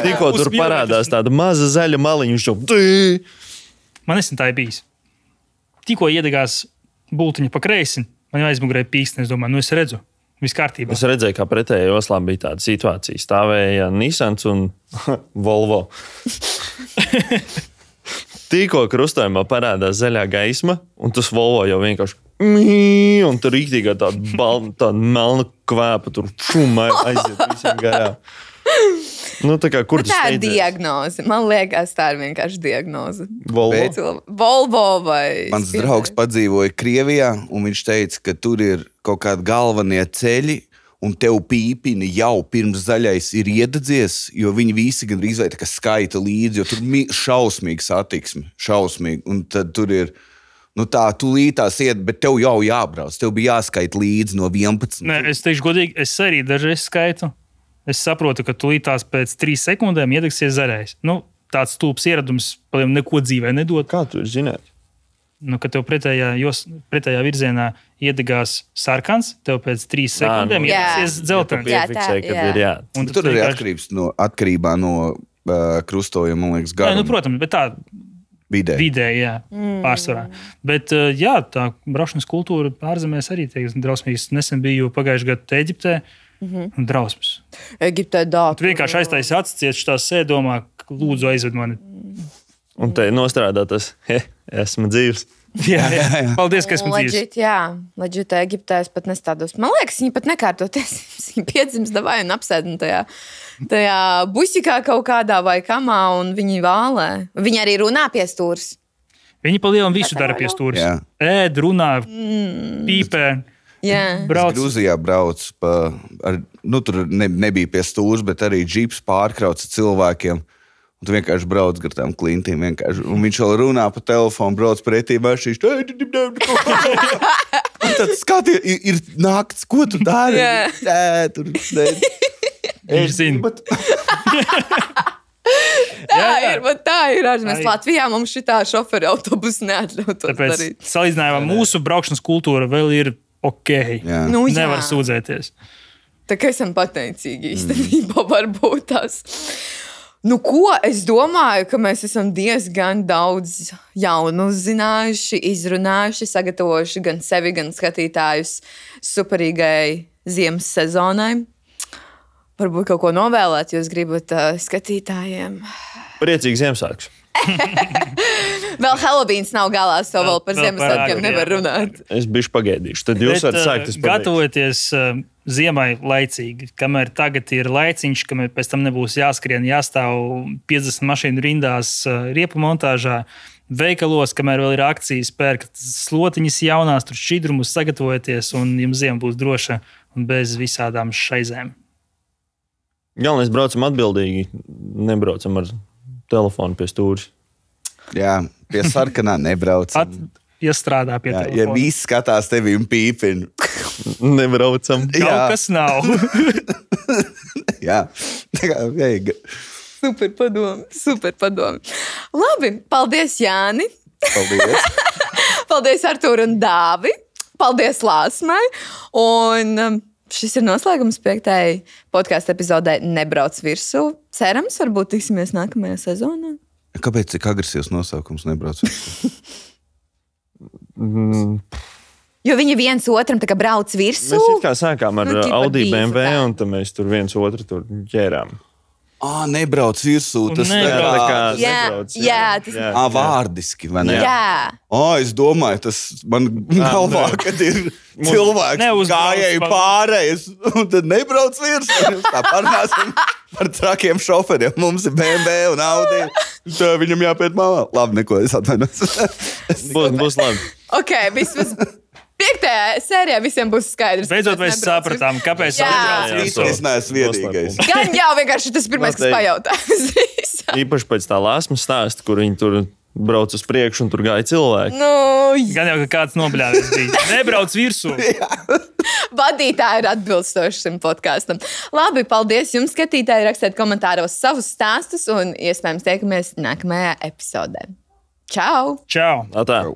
Tikko tur parādās tāda maza zaļa maliņa, viņš jau... Man nesen tā ir bijis. Tikko iedegās bultiņa pa kreisi, man jau aizmugurē pīkstni, es domāju, es redzu, viss kārtībā. Es redzēju, kā pretējā joslā bija tāda situācija. Stāvēja Nissans un Volvo. Tikko krustojumā parādās zaļā gaisma, un tas Volvo jau vienkārši un tur rīktīgā tāda melna kvēpa, tur aiziet visiem garām. Kur tā ir diagnoze. Man liekas, tā ir vienkārši diagnoze. Volvo vai... Mans draugs padzīvoja Krievijā, un viņš teica, ka tur ir kaut kādi galvenie ceļi, un tev pīpini jau pirms zaļais ir iededzies, jo viņi visi gandrīz vai tā kā skaita līdzi, jo tur šausmīgi satiksmi, šausmīgi, un tad tur ir... tā, tu lītās iet, bet tev jau jābrauc. Tev bija jāskaita līdzi no 11. Nē, es teikšu godīgi, es arī dažreiz skaitu. Es saprotu, ka tu lītās pēc 3 sekundēm iedegsies zaļais. Tāds stulbs ieradums, paliem neko dzīvē nedod. Kā tu zināt? Kad tev pretējā virzienā iedegās sarkans, tev pēc 3 sekundēm iedegsies dzeltens. Tur arī atkarībā no krustojuma, man liekas, garuma. Protams, bet tā... Vidēji, jā, pārsvarā. Bet tā braukšanas kultūra ārzemēs arī tiek drausmīgas. Nesen biju pagājušajā gadā Eģiptē. Drausmas. Eģiptē Tu vienkārši aiztaisi acis, cieš tās sēdomā, lūdzu aizved mani. Un te nostrādā tas, esmu dzīvs. Jā. Paldies, ka esmu dzīves. Leģit Eģiptē es pat nestādos. Man liekas, viņi pat nekārtoties. Viņi piedzimst davai un apsēd tajā busikā kaut kādā vai kamā un viņi vālē. Viņi arī runā pie stūras. Viņi pa lielam visu dara pie stūras. Ēd, runā, pīpē. Brauc. Grūzijā brauc tur nebija pie stūras, bet arī džips pārkrauts cilvēkiem. Un tu vienkārši brauc gar tām klintīm. Un viņš vēl runā pa telefonu, brauc pretī mašīšu. Un tad skati, ir nakts, ko tu dari? Viņš zina. Tā ir. Mēs Latvijā mums šitā šoferi autobusu neatļautos darīt. Salīdzinājumā mūsu braukšanas kultūra vēl ir ok. Nevar sūdzēties. Tā kā esam pateicīgi īstenībā varbūt tās. Ko es domāju, ka mēs esam diezgan daudz jaunu uzzinājuši, izrunājuši, sagatavojuši gan sevi, gan skatītājus superīgai ziemas sezonai. Varbūt kaut ko novēlēt, jūs gribat skatītājiem. Priecīgs Ziemassvētkus. Vēl Halloweens nav galā, so vēl par Ziemassvētkiem nevar runāt. Es bišķi pagaidīšu, tad jūs varat sākt. Gatavojieties ziemai laicīgi, kamēr tagad ir laiciņš, kamēr pēc tam nebūs jāskrien, jāstāv 50 mašīnu rindās riepu montāžā, veikalos, kamēr vēl ir akcijas, pērkat slotiņas jaunās, tur šķidrumus sagatavojieties un jums ziema būs droša un bez visādām šaizēm. Galvenais braucam atbildīgi, nebraucam ar telefonu pie stūris. Jā, pie sarkanā nebraucam. Iestrādā pie telefona. Ja viss skatās tevi un pīpina. Nebraucam. Kaut kas nav. Jā, tā kā vajag. Super padomi. Labi, paldies Jāni. Paldies. Paldies Artūr un Dāvi. Paldies Lāsmai. Un šis ir noslēgums 5. podkāstu epizodē Nebrauc virsū. Cerams, varbūt tiksimies nākamajā sezonā. Kāpēc tik agresīvs nosaukums Nebrauc virsū? Jo viņi viens otram tā kā brauc virsū. Mēs it kā sākām ar Audi BMW un tad mēs tur viens otru tur ķērām. Nebrauc virsū. Tas nebrauc. Vārdiski, vai ne? Jā. Es domāju, tas man galvā, kad ir cilvēks gājēju pārējais, un tad nebrauc virsū. Tā parunāsim par trakiem šoferiem. Mums ir BMW un Audi. Tā viņam jāpēt mālā. Labi, neko, es atvainojos. Būs labi. Ok, vismaz 5. sērijā visiem būs skaidrs. Beidzot mēs sapratām, kāpēc. Es neesmu vienīgais. Gan jau vienkārši tas pirmais, kas pajautās. Īpaši pēc tā Lāsmas stāsta, kur viņi tur brauc uz priekšu un tur gāja cilvēki. Gan jau, ka kāds nobļāvies bija. Nebrauc virsū. Vadītāji ir atbilstoši šim podkāstam. Labi, paldies jums, skatītāji. Rakstiet komentāros savus stāstus un iespējams tiekamies nākamajā epizodē. Čau! Čau! Atā!